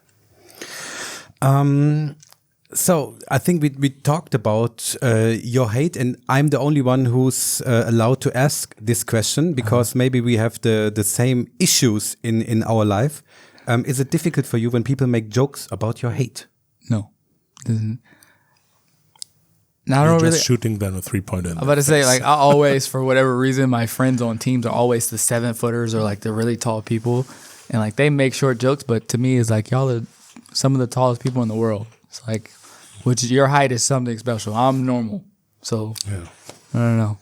So I think we talked about your hate, and I'm the only one who's allowed to ask this question because maybe we have the same issues in our life. Is it difficult for you when people make jokes about your hate? No. You're just shooting them a 3-pointer. I'm about to say, like, I always, for whatever reason, my friends on teams are always the 7-footers or like the really tall people, and like they make short jokes, but to me, it's like y'all are some of the tallest people in the world. It's like, your height is something special. I'm normal, so yeah. I don't know.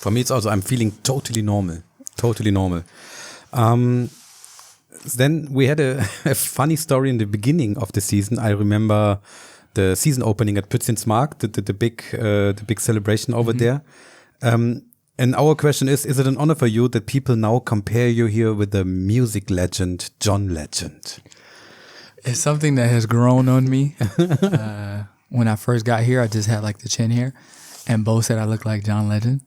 For me, it's also I'm feeling totally normal. Then we had a funny story in the beginning of the season. I remember the season opening at Pützensmarkt, the big celebration over there. And our question is it an honor for you that people now compare you here with the music legend, John Legend? It's something that has grown on me. When I first got here, I just had like the chin hair, and Bo said I looked like John Legend,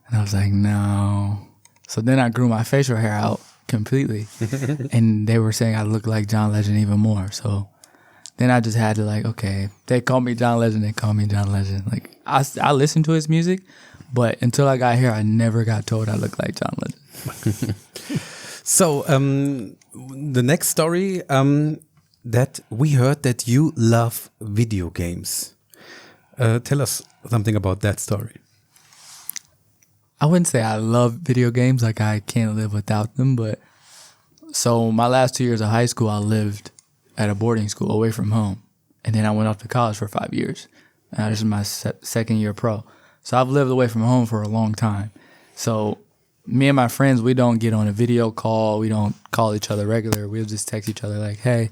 and I was like, no. So then I grew my facial hair out completely, and they were saying I looked like John Legend even more. So then I just had to like, okay, they call me John Legend, they call me John Legend. Like I listened to his music, but until I got here, I never got told I looked like John Legend. So the next story. That we heard that you love video games. Tell us something about that story. I wouldn't say I love video games, like I can't live without them, but so my last 2 years of high school, I lived at a boarding school away from home. And then I went off to college for 5 years. This is my second year pro. So I've lived away from home for a long time. So me and my friends, we don't get on a video call. We don't call each other regular. We'll just text each other like, hey,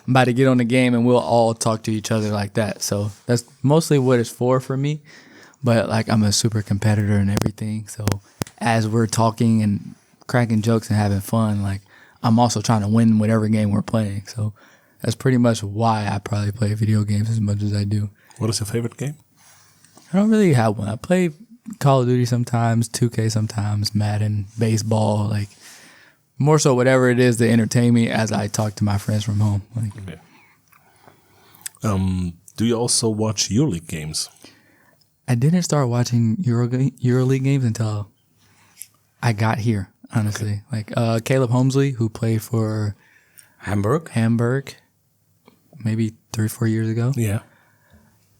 I'm about to get on the game, and we'll all talk to each other like that. So that's mostly what it's for me. But like I'm a super competitor and everything. So as we're talking and cracking jokes and having fun, like I'm also trying to win whatever game we're playing. So that's pretty much why I probably play video games as much as I do. What is your favorite game? I don't really have one. I play Call of Duty sometimes, 2K sometimes, Madden, baseball, like more so whatever it is to entertain me as I talk to my friends from home. Like, okay. Do you also watch EuroLeague games? I didn't start watching EuroLeague games until I got here, honestly. Okay. Like Caleb Holmesley, who played for Hamburg, maybe 3-4 years ago. Yeah.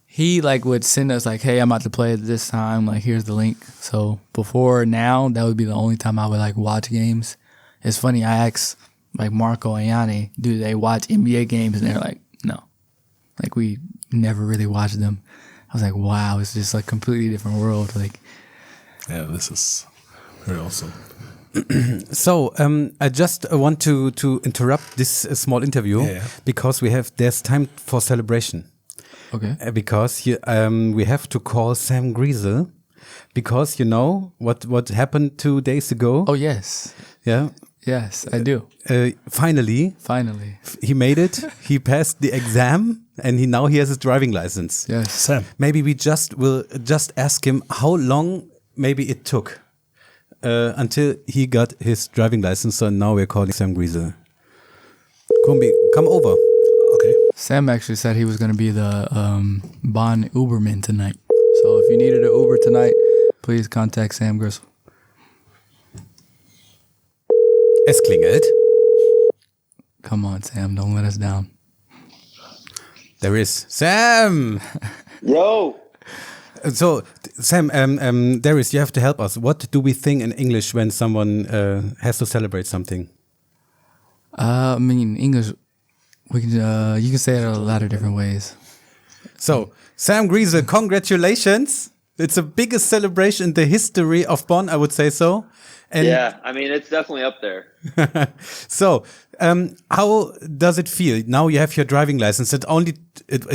He like would send us like, hey, I'm about to play at this time. Like, here's the link. So before now, that would be the only time I would like watch games. It's funny, I asked like Marco and Yanni, do they watch NBA games? And they're like, no. Like we never really watched them. I was like, wow, it's just like completely different world. Like, yeah, this is very awesome. So I just want to interrupt this small interview because there's time for celebration. Okay. Because we have to call Sam Griesel because you know what happened 2 days ago. Oh yes. Yeah. Yes, I do. Finally, he made it. He passed the exam, and now he has his driving license. Yes, Sam. Maybe we will just ask him how long maybe it took until he got his driving license. So now we're calling Sam Griesel. Kumbi, come over. Okay. Sam actually said he was going to be the Bonn Uberman tonight. So if you needed an Uber tonight, please contact Sam Griesel. Es klingelt. Come on, Sam, don't let us down. There is Sam. Yo. So, Sam, Darius, you have to help us. What do we think in English when someone has to celebrate something? I mean, English, we can you can say it a lot of different ways. So, Sam Griesel, congratulations. It's the biggest celebration in the history of Bonn, I would say so. And yeah, I mean, it's definitely up there. So, how does it feel? Now you have your driving license. It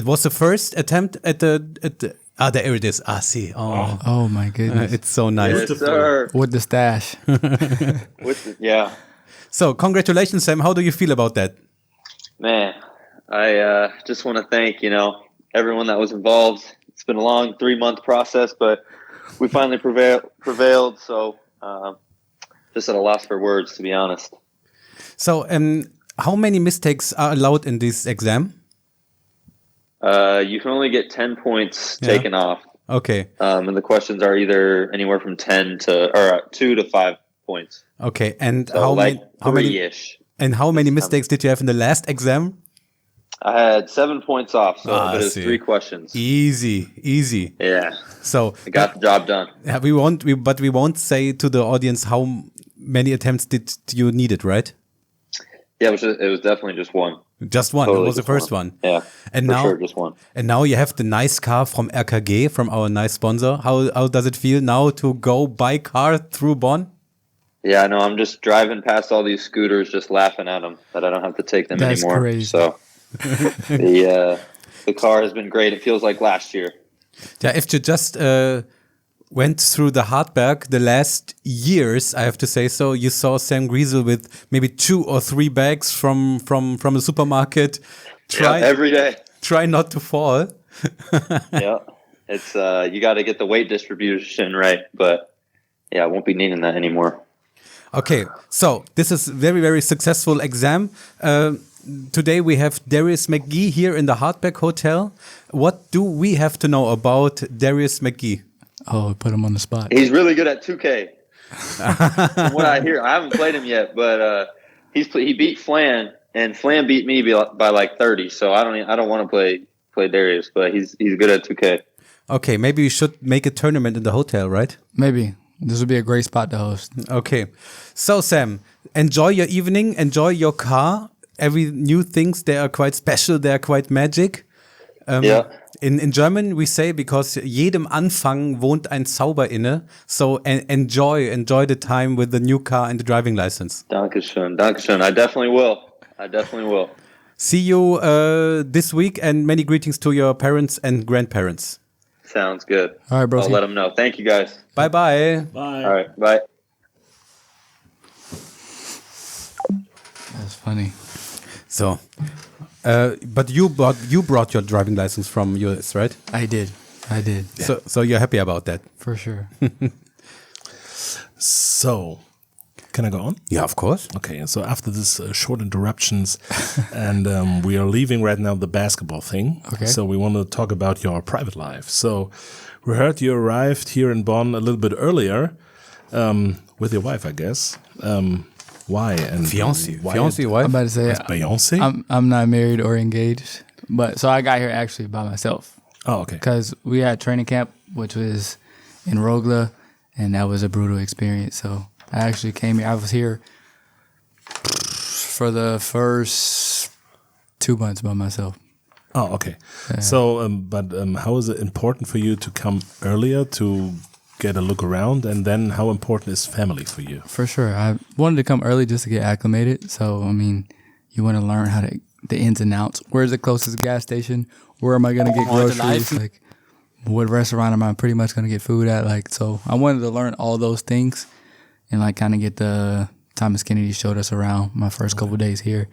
was the first attempt at the there it is. See. Oh my goodness. It's so nice. Yes, sir. With the stash. Yeah. So, congratulations, Sam. How do you feel about that? Man, I just want to thank, everyone that was involved. It's been a long 3-month process, but we finally prevailed. So, just at a loss for words, to be honest. So, how many mistakes are allowed in this exam? You can only get 10 points taken off. Okay. And the questions are either anywhere from 2 to 5 points. Okay. And So how like many? 3-ish. And how many mistakes did you have in the last exam? I had 7 points off, so I but it was see. 3 questions. Easy. Yeah, So I got the job done. yeah, we won't say to the audience how many attempts did you need it, right? Yeah, it was definitely just one. Just one. Totally It was the just first one. Yeah, And for now, sure, just one. and now you have the nice car from RKG, from our nice sponsor. How does it feel now to go by car through Bonn? Yeah, I know. I'm just driving past all these scooters, just laughing at them that I don't have to take them That's anymore. crazy. So the car has been great. It feels like last year. Yeah, if you just went through the HEARTBERG the last years, I have to say so, you saw Sam Griesel with maybe 2 or 3 bags from the supermarket. Every day. Try not to fall. Yeah, it's you got to get the weight distribution right, but yeah, I won't be needing that anymore. Okay, so this is very, very successful exam. Today we have Darius McGhee here in the HEARTBERG Hotel. What do we have to know about Darius McGhee? Oh, put him on the spot. He's really good at 2K. From what I hear, I haven't played him yet, but he beat Flan, and Flan beat me by like 30. So I don't want to play Darius, but he's good at 2K. Okay, maybe we should make a tournament in the hotel, right? Maybe. This would be a great spot to host. Okay, so Sam, enjoy your evening, enjoy your car. Every new things, they are quite special, they are quite magic. Yeah. In German we say, because jedem Anfang wohnt ein Zauber inne. So enjoy the time with the new car and the driving license. Dankeschön. I definitely will. See you this week, and many greetings to your parents and grandparents. Sounds good. All right, bro. I'll let them know. Thank you, guys. Bye. Bye. All right, bye. That's funny. So, but you brought your driving license from US, right? I did. So you're happy about that? For sure. So, can I go on? Yeah, of course. Okay, so after this short interruptions, and we are leaving right now the basketball thing. Okay. So we want to talk about your private life. So we heard you arrived here in Bonn a little bit earlier with your wife, I guess. Why? And Fiancé, I'm wife. about to say Beyonce? I'm not married or engaged, but so I got here actually by myself Oh, okay. because we had training camp, which was in Rogla, and that was a brutal experience. So I actually came here. I was here for the first 2 months by myself. Oh, okay. So, but how is it important for you to come earlier to get a look around, and then how important is family for you? For sure. I wanted to come early just to get acclimated. So, I mean, you want to learn how to, the ins and outs. Where's the closest gas station? Where am I going to get groceries? Like, what restaurant am I pretty much going to get food at? Like, so I wanted to learn all those things and like kind of get the Thomas Kennedy showed us around my first couple days here.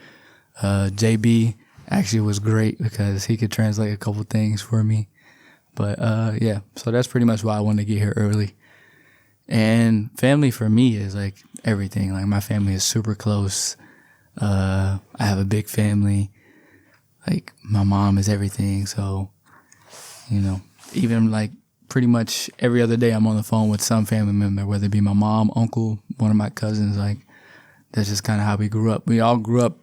JB actually was great because he could translate a couple things for me. But yeah, so that's pretty much why I wanted to get here early. And family for me is like everything. Like my family is super close. I have a big family. Like my mom is everything. So, you know, even like pretty much every other day I'm on the phone with some family member, whether it be my mom, uncle, one of my cousins. Like that's just kind of how we grew up. We all grew up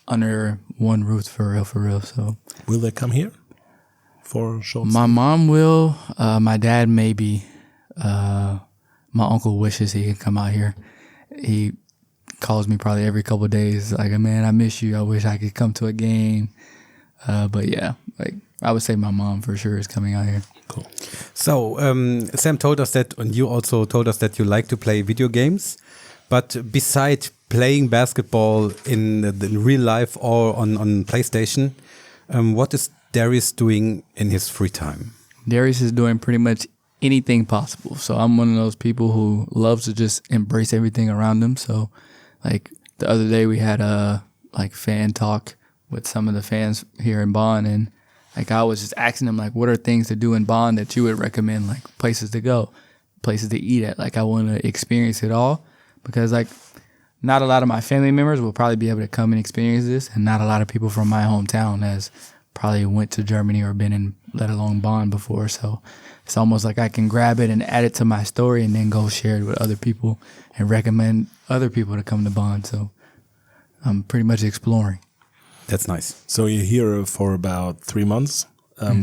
under one roof for real. So Will they come here for shows? my mom will, my dad maybe, my uncle wishes he could come out here. He calls me probably every couple of days like, man, I miss you. I wish I could come to a game. But yeah, like I would say my mom for sure is coming out here. Cool. So Sam told us that, and you also told us that you like to play video games. But beside playing basketball in real life or on PlayStation, what is Darius doing in his free time? Darius is doing pretty much anything possible. So I'm one of those people who loves to just embrace everything around them. So like the other day we had a like fan talk with some of the fans here in Bonn, and like I was just asking them like, what are things to do in Bonn that you would recommend, like places to go, places to eat at. Like I want to experience it all because like not a lot of my family members will probably be able to come and experience this, and not a lot of people from my hometown has probably went to Germany or been in, let alone Bonn before. So it's almost like I can grab it and add it to my story and then go share it with other people and recommend other people to come to Bonn. So I'm pretty much exploring. That's nice. So you're here for about 3 months.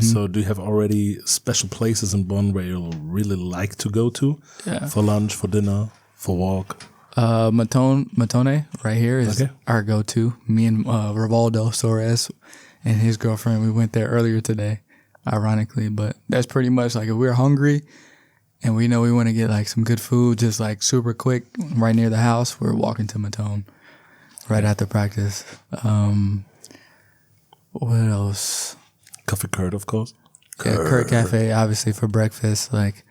So do you have already special places in Bonn where you really like to go to? Yeah. For lunch, for dinner, for walk? Matone right here is our go-to. Me and Rivaldo Soares and his girlfriend, we went there earlier today, ironically. But that's pretty much like if we're hungry and we know we want to get like some good food, just like super quick, right near the house, we're walking to Matone right after practice. What else? Coffee Curd, of course. Yeah, Curd Cafe, obviously for breakfast. Like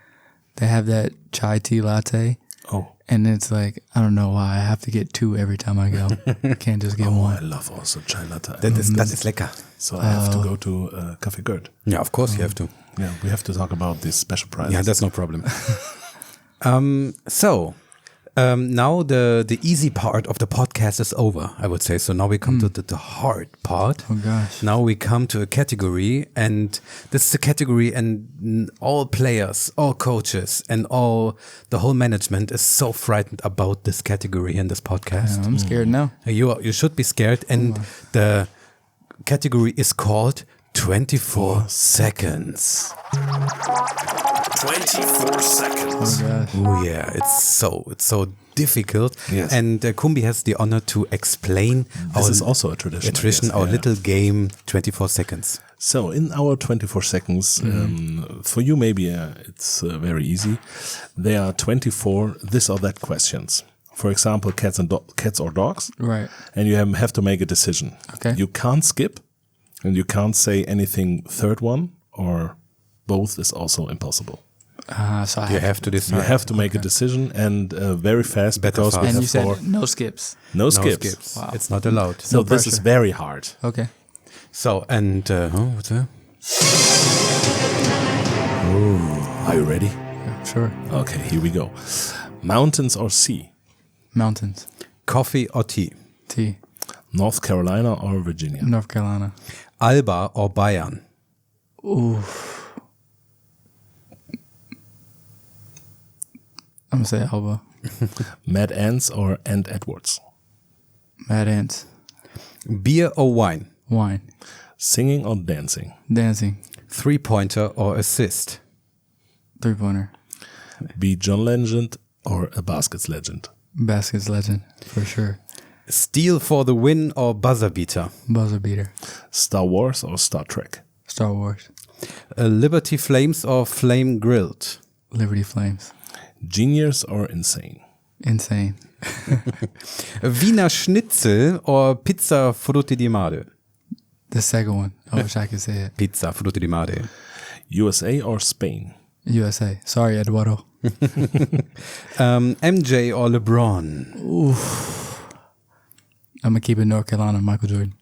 they have that chai tea latte. Oh. And it's like, I don't know why, I have to get 2 every time I go. I can't just get one. I love also chai latte. Das ist lecker. So I have to go to Coffee Curd. Yeah, of course you have to. Yeah, we have to talk about this special prize. Yeah, that's no problem. Now the easy part of the podcast is over, I would say. So now we come to the hard part. Oh gosh. Now we come to a category, and this is a category, and all players, all coaches, and the whole management is so frightened about this category in this podcast. Yeah, I'm scared now. You should be scared, and the category is called 24 seconds. 24 seconds. Oh gosh. Oh yeah, it's so difficult. Yes. And Kumbi has the honor to explain. This is also a tradition. I guess. Our little game, 24 seconds. So in our 24 seconds, for you maybe it's very easy. There are 24 this or that questions. For example, cats or dogs. Right. And you have to make a decision. Okay. You can't skip, and you can't say anything third one, or both is also impossible. So You have to decide. You have to make a decision, and very fast, because we and have you said 4. no skips. No No skips. skips. Wow. It's not allowed. So No this is pressure. very hard. Okay. So, and what's that? Are you ready? Yeah, sure. Okay, here we go. Mountains or sea? Mountains. Coffee or tea? Tea. North Carolina or Virginia? North Carolina. Alba or Bayern? Ooh. I'm gonna say Alba. Mad Ants or Ant Edwards? Mad Ants. Beer or wine? Wine. Singing or dancing? Dancing. 3-pointer or assist? 3-pointer. Be John Legend or a Baskets legend? Baskets legend, for sure. Steal for the win or buzzer beater? Buzzer beater. Star Wars or Star Trek? Star Wars. Liberty Flames or Flame Grilled? Liberty Flames. Genius or insane? Insane. Wiener Schnitzel or Pizza Frutti di Mare? The second one. I wish I could say it. Pizza Frutti di Mare. USA or Spain? USA. Sorry, Eduardo. MJ or LeBron? I'm going to keep it North Carolina, Michael Jordan.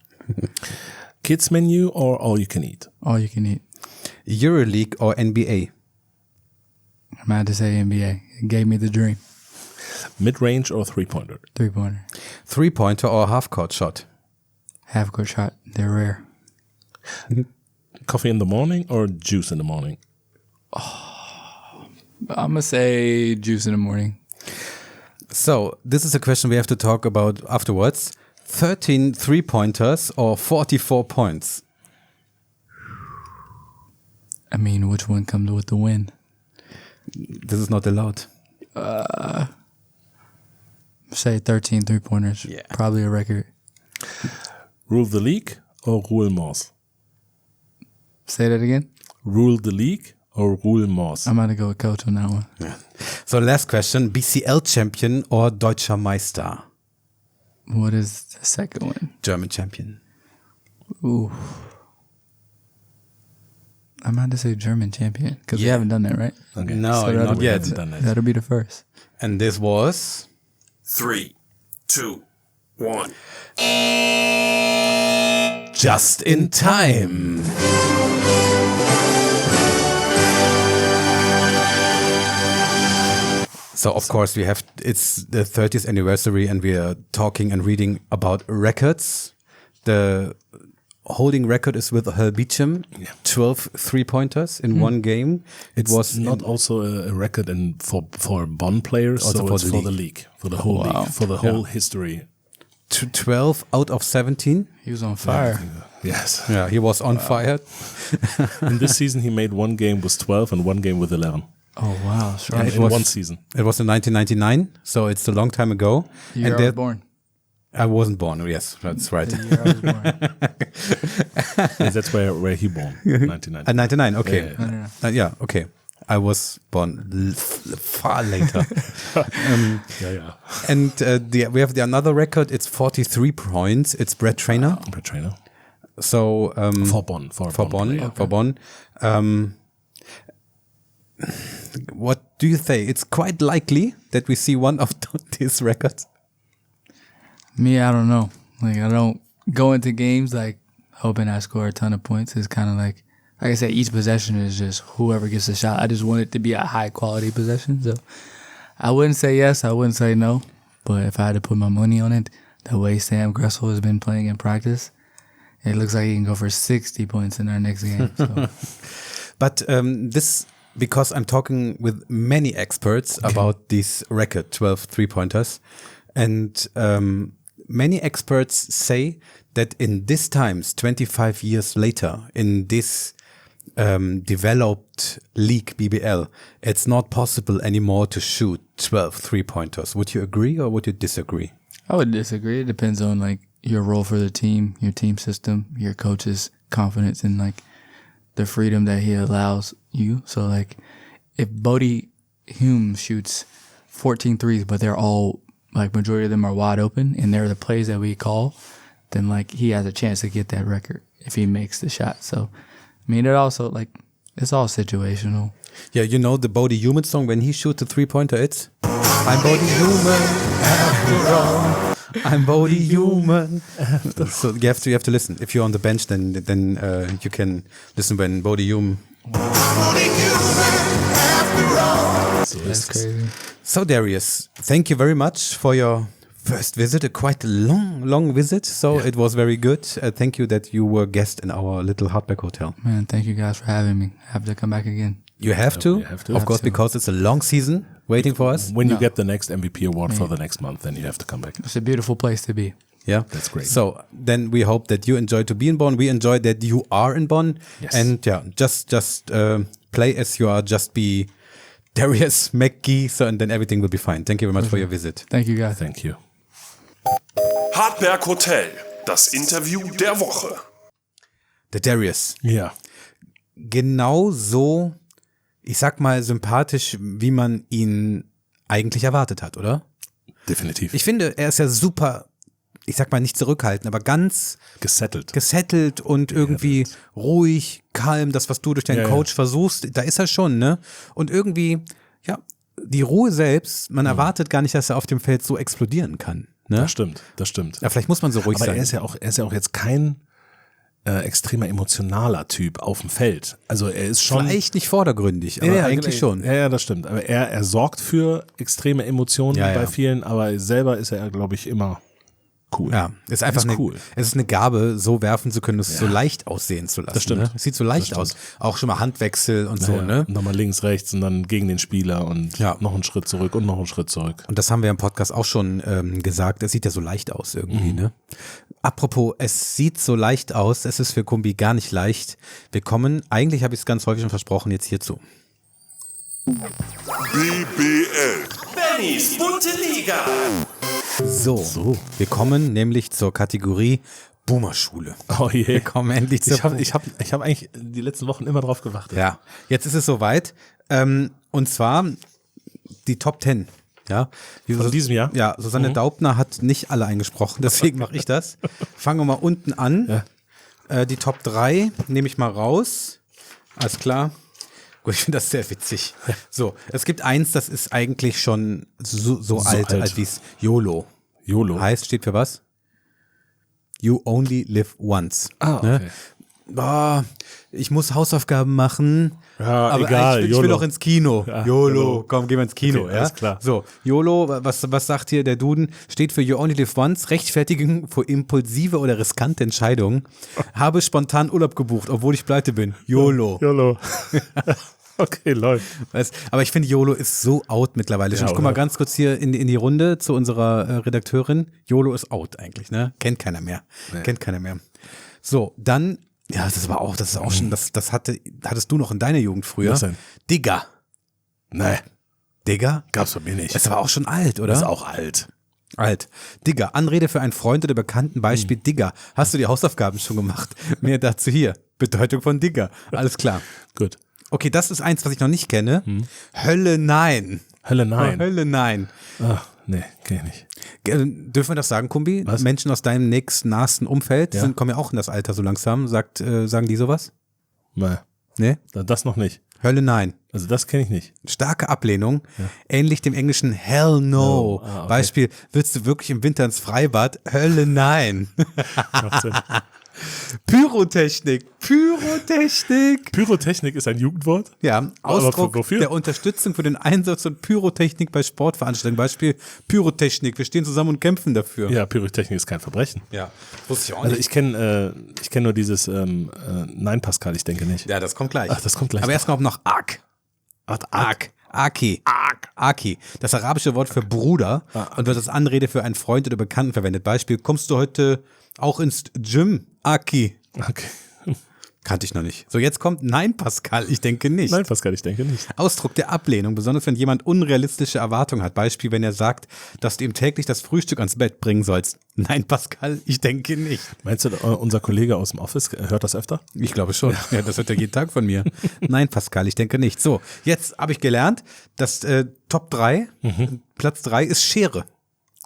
Kids menu or all you can eat? All you can eat. EuroLeague or NBA? I'm going to say NBA. It gave me the dream. Mid-range or three-pointer? Three-pointer. Three-pointer or half-court shot? Half-court shot. They're rare. Coffee in the morning or juice in the morning? I'm going to say juice in the morning. So, this is a question we have to talk about afterwards. 13 three-pointers or 44 points? I mean, which one comes with the win? This is not allowed. Say 13 three-pointers. Yeah. Probably a record. Rule the league or rule Morse? Say that again? Rule the league or rule Morse? I'm going to go with coach on that one. Yeah. So, last question. BCL champion or Deutscher Meister? What is the second one? German champion. Ooh. I'm about to say German champion because we haven't done that, right? Okay. No, So not yet. That'll be the first. And this was... 3, 2, 1. Just in time. So, of course, it's the 30th anniversary and we are talking and reading about records. The holding record is with Hal Beecham, 12 three-pointers in one game. It was not also a record for Bonn players, Also so for it's the for league. the league, for the whole league, for the whole history. 12 out of 17. He was on fire. Yes. Yeah, he was on fire. In this season, he made one game with 12 and one game with 11. Oh, wow. Sure. In one season. It was in 1999, so it's a long time ago. The year I was born. I wasn't born. Yes, that's right. The year I was born. Yes, that's where he born, 1990. 99. Okay. Yeah, Yeah. Okay. I was born far later. Yeah. And we have another record. It's 43 points. It's Brett Trainer. Brett Trainer. So For Bonn. For Bonn. player. For Bonn. What do you say? It's quite likely that we see one of these records. Me, I don't know. Like, I don't go into games like hoping I score a ton of points. It's kind of like I said, each possession is just whoever gets the shot. I just want it to be a high quality possession. So I wouldn't say yes, I wouldn't say no. But if I had to put my money on it, the way Sam Gressel has been playing in practice, it looks like he can go for 60 points in our next game. So. But this, because I'm talking with many experts about this record, 12 three-pointers, and many experts say that in these times, 25 years later, in this developed league, BBL, it's not possible anymore to shoot 12 three-pointers. Would you agree or would you disagree? I would disagree. It depends on like your role for the team, your team system, your coach's confidence in like the freedom that he allows you. So like if Bodie Hume shoots 14 threes, but they're all like majority of them are wide open and they're the plays that we call, then like he has a chance to get that record if he makes the shot. So I mean, it also like it's all situational. Yeah, you know the Bodie Human song when he shoots a three-pointer, it's I'm Bodie Human after all. I'm Bodie Human. So you have to listen. If you're on the bench, then you can listen when Bodie Human. That's crazy. So Darius, thank you very much for your first visit. A quite long visit. So it was very good. Thank you that you were guest in our little HEARTBERG hotel. Man, thank you guys for having me. I have to come back again. You have to, You have to. of course, because it's a long season waiting for us. When you get the next MVP award for the next month, then you have to come back. It's a beautiful place to be. Yeah, That's great. So then we hope that you enjoy to be in Bonn. We enjoy that you are in Bonn. Yes. And yeah, just play as you are. Just be Darius McGhee. So and then everything will be fine. Thank you very much for your visit. Thank you guys. Thank you. HEARTBERG Hotel, das Interview der Woche. Der Darius. Ja. Genau so, ich sag mal, sympathisch, wie man ihn eigentlich erwartet hat, oder? Definitiv. Ich finde, er ist ja super ich sag mal nicht zurückhaltend, aber ganz gesettelt und irgendwie ruhig, kalm, das, was du durch deinen Coach versuchst, da ist er schon, ne? Und irgendwie, ja, die Ruhe selbst, man erwartet gar nicht, dass er auf dem Feld so explodieren kann. Ne? Das stimmt. Ja, vielleicht muss man so ruhig sein. Aber er ist ja auch jetzt kein extremer emotionaler Typ auf dem Feld. Also er ist schon... Vielleicht nicht vordergründig, aber eigentlich schon. Ja, das stimmt. Aber er sorgt für extreme Emotionen bei vielen, aber selber ist er, glaube ich, immer cool. Ja, ist einfach cool. Es ist eine Gabe, so werfen zu können, es so leicht aussehen zu lassen. Das stimmt. Ne? Es sieht so leicht aus. Auch schon mal Handwechsel und so, ne? Nochmal links, rechts und dann gegen den Spieler und noch einen Schritt zurück und noch einen Schritt zurück. Und das haben wir im Podcast auch schon gesagt. Es sieht ja so leicht aus irgendwie, ne? Apropos, es sieht so leicht aus. Es ist für Kumbi gar nicht leicht. Wir kommen, eigentlich habe ich es ganz häufig schon versprochen, jetzt hierzu. BBL. Bennys bunte Liga. So, wir kommen nämlich zur Kategorie Boomer-Schule. Oh je. Wir kommen endlich zur Ich hab eigentlich die letzten Wochen immer drauf gewartet. Ja, jetzt ist es soweit. Und zwar die Top 10. Ja, Von diesem Jahr? Ja, Susanne Daubner hat nicht alle eingesprochen, deswegen mache ich das. Fangen wir mal unten an. Die Top 3 nehme ich mal raus. Alles klar. Gut, ich finde das sehr witzig. So, es gibt eins, das ist eigentlich schon so alt wie es YOLO. YOLO. Heißt, steht für was? You only live once. Okay. Ne? Ich muss Hausaufgaben machen. Ja, aber egal, ich will doch ins Kino. Ja, YOLO, komm, gehen wir ins Kino. Okay, ja? alles klar. So, YOLO, was sagt hier der Duden? Steht für You only live once, Rechtfertigung für impulsive oder riskante Entscheidungen. Habe spontan Urlaub gebucht, obwohl ich pleite bin. YOLO. YOLO. Okay, läuft. Aber ich finde, YOLO ist so out mittlerweile schon. Ich guck mal ganz kurz hier in die Runde zu unserer Redakteurin. YOLO ist out eigentlich, ne? Kennt keiner mehr. So, dann, ja, das ist auch schon, das hattest du noch in deiner Jugend früher. Was denn? Digger. Nee, Digger? gab's bei mir nicht. Das ist aber auch schon alt, oder? Das ist auch alt. Alt. Digger. Anrede für einen Freund oder Bekannten. Beispiel Digger. Hast du die Hausaufgaben schon gemacht? Mehr dazu hier. Bedeutung von Digger. Alles klar. Gut. Okay, das ist eins, was ich noch nicht kenne. Hölle nein. Hölle nein. Hölle nein. Ach, nee, kenn ich nicht. Dürfen wir das sagen, Kumbi? Was? Menschen aus deinem nahesten Umfeld kommen ja auch in das Alter so langsam. Sagen die sowas? Nee, Nee? das noch nicht. Hölle nein. Also das kenne ich nicht. Starke Ablehnung, ähnlich dem englischen Hell no. Okay. Beispiel, willst du wirklich im Winter ins Freibad? Hölle nein. Macht Sinn. Pyrotechnik. Pyrotechnik ist ein Jugendwort? Ja, Ausdruck wofür? der Unterstützung für den Einsatz von Pyrotechnik bei Sportveranstaltungen. Beispiel Pyrotechnik, wir stehen zusammen und kämpfen dafür. Ja, Pyrotechnik ist kein Verbrechen. Ja, wusste ich auch Also nicht. ich kenne nur dieses Nein, Pascal, ich denke nicht. Ja, das kommt gleich. Ach, das kommt gleich. Aber erst kommt noch Ak. Aki. Das arabische Wort für Bruder und wird als Anrede für einen Freund oder Bekannten verwendet. Beispiel, kommst du heute auch ins Gym? Aki. Okay. Kannte ich noch nicht. So, jetzt kommt Nein, Pascal, ich denke nicht. Nein, Pascal, ich denke nicht. Ausdruck der Ablehnung, besonders wenn jemand unrealistische Erwartungen hat. Beispiel, wenn er sagt, dass du ihm täglich das Frühstück ans Bett bringen sollst. Nein, Pascal, ich denke nicht. Meinst du, unser Kollege aus dem Office hört das öfter? Ich glaube schon. Ja, das hört er jeden Tag von mir. Nein, Pascal, ich denke nicht. So, jetzt habe ich gelernt, dass Top 3, Platz 3 ist Schere.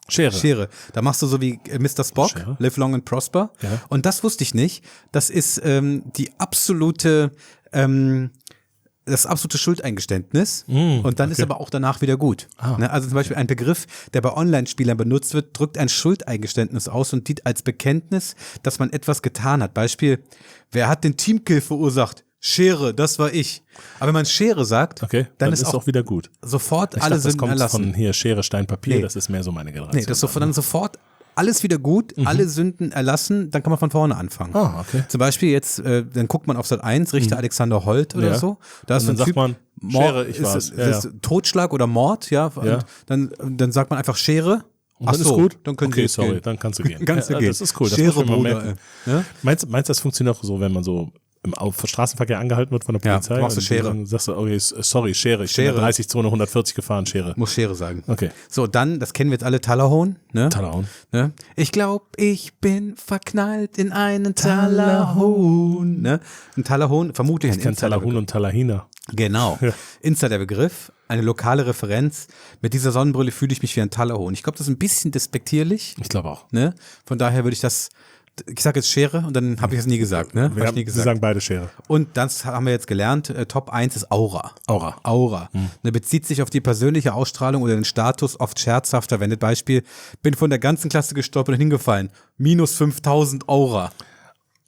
Schere. Da machst du so wie Mr. Spock, Schere. Live Long and Prosper. Ja. Und das wusste ich nicht. Das ist die absolute, das absolute Schuldeingeständnis. Und dann ist aber auch danach wieder gut. Ne? Also zum Beispiel ein Begriff, der bei Online-Spielern benutzt wird, drückt ein Schuldeingeständnis aus und dient als Bekenntnis, dass man etwas getan hat. Beispiel, wer hat den Teamkill verursacht? Schere, das war ich. Aber wenn man Schere sagt, Okay, dann ist auch wieder gut. sofort Ich alle dachte, das Sünden kommt erlassen. von hier Schere, Stein, Papier, Nee. das ist mehr so meine Generation. Nee, das ist dann sofort alles wieder gut, alle Sünden erlassen, dann kann man von vorne anfangen. Ah, okay. Zum Beispiel jetzt, dann guckt man auf Sat 1, Richter Alexander Holt oder Ja. so. Da ist Und so ein dann sagt Typ, man, Schere, ich war's. ist Totschlag oder Mord, ja. Ja. Und dann sagt man einfach Schere. Und dann Ach ist so, gut? dann können okay, Sie jetzt sorry, gehen. dann kannst du gehen. Kannst du gehen. Das ist cool. Das Schere, muss ich mir mal Bruder, merken. ey. Ja? Meinst du, das funktioniert auch so, wenn man so im Straßenverkehr angehalten wird von der Ja, Polizei? brauchst du und Schere. Dann sagst du, okay, sorry, Schere. Ich bin Schere. in der 30-Zone 140 gefahren, Schere. Muss Schere sagen. Okay. So, dann, das kennen wir jetzt alle, Talahon. Ne? Talahon. Ne? Ich glaube, ich bin verknallt in einen Talahon. Ne? Ein Talahon, vermutlich ein Ich kenne Talahun und Talahina. Genau. Insta der Begriff, eine lokale Referenz. Mit dieser Sonnenbrille fühle ich mich wie ein Talahohn. Ich glaube, das ist ein bisschen despektierlich. Ich glaube auch. Ne? Von daher würde ich sage jetzt Schere und dann habe ich es nie gesagt. Ne? Sie sagen beide Schere. Und das haben wir jetzt gelernt. Top 1 ist Aura. Aura. Ne, bezieht sich auf die persönliche Ausstrahlung oder den Status, oft scherzhaft verwendet. Beispiel, bin von der ganzen Klasse gestolpert und hingefallen. Minus 5000 Aura.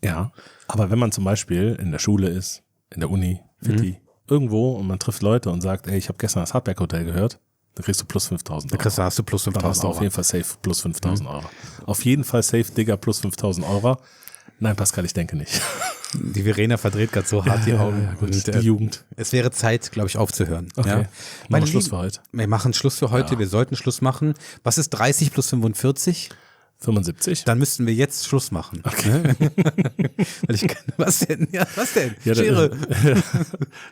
Ja, aber wenn man zum Beispiel in der Schule ist, in der Uni, Fitti, irgendwo und man trifft Leute und sagt, ey, ich habe gestern das HEARTBERG Hotel gehört, dann kriegst du plus 5000 Euro. Hast du plus 5000 Dann hast du auf jeden Fall safe plus 5000 Euro. Auf jeden Fall safe, Digga, plus 5000 Euro. Nein, Pascal, ich denke nicht. Die Verena verdreht gerade so hart die Augen. Ja, gut, Und, die Jugend. Es wäre Zeit, glaube ich, aufzuhören. Okay. Ja. Machen wir Schluss für heute. Wir machen Schluss für heute. Wir sollten Schluss machen. Was ist 30 plus 45? 75? Dann müssten wir jetzt Schluss machen. Okay. Was denn? Ja, was denn? Ja, Schere.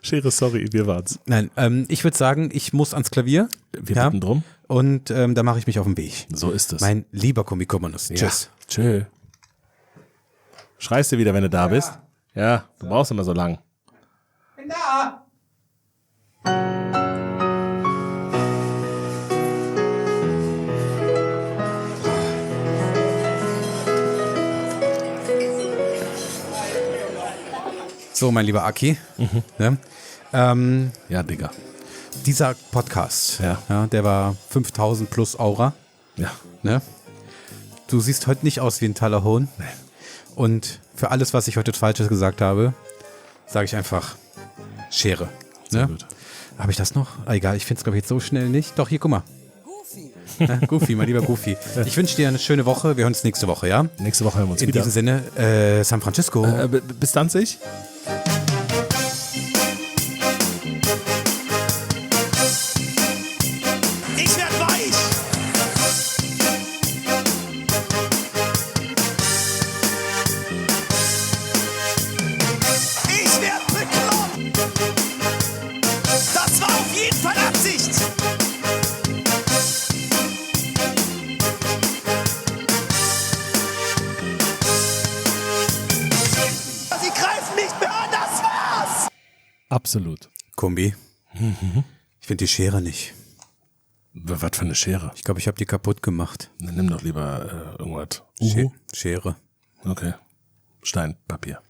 Schere, sorry, wir waren's. Nein, ich würde sagen, ich muss ans Klavier. Wir bitten drum. Und da mache ich mich auf den Weg. So ist es. Mein lieber Kumbi-Kommunus. Tschüss. Tschö. Schreist du wieder, wenn du da bist? Ja, du brauchst immer so lang. Bin da! So, mein lieber Aki. Ne? Ja, Digga. Dieser Podcast, Ja. der war 5000 plus Aura. Ja. Ne? Du siehst heute nicht aus wie ein Talahohn. Nee. Und für alles, was ich heute Falsches gesagt habe, sage ich einfach Schere. Sehr gut. Habe ich das noch? Ah, egal, ich finde es, glaube ich, jetzt so schnell nicht. Doch, hier, guck mal. Goofy. Goofy, mein lieber Goofy. Ich wünsche dir eine schöne Woche. Wir hören uns nächste Woche, ja? Nächste Woche hören wir uns In wieder. diesem Sinne, San Francisco. Bis dann, sich. Ich werd weich. Ich werd bekloppt. Das war auf jeden Fall Absicht. Sie greifen nicht mehr an, das war's. Absolut. Kumbi. Ich finde die Schere nicht. Was für eine Schere? Ich glaube, ich habe die kaputt gemacht. Dann nimm doch lieber irgendwas. Schere. Okay. Stein, Papier.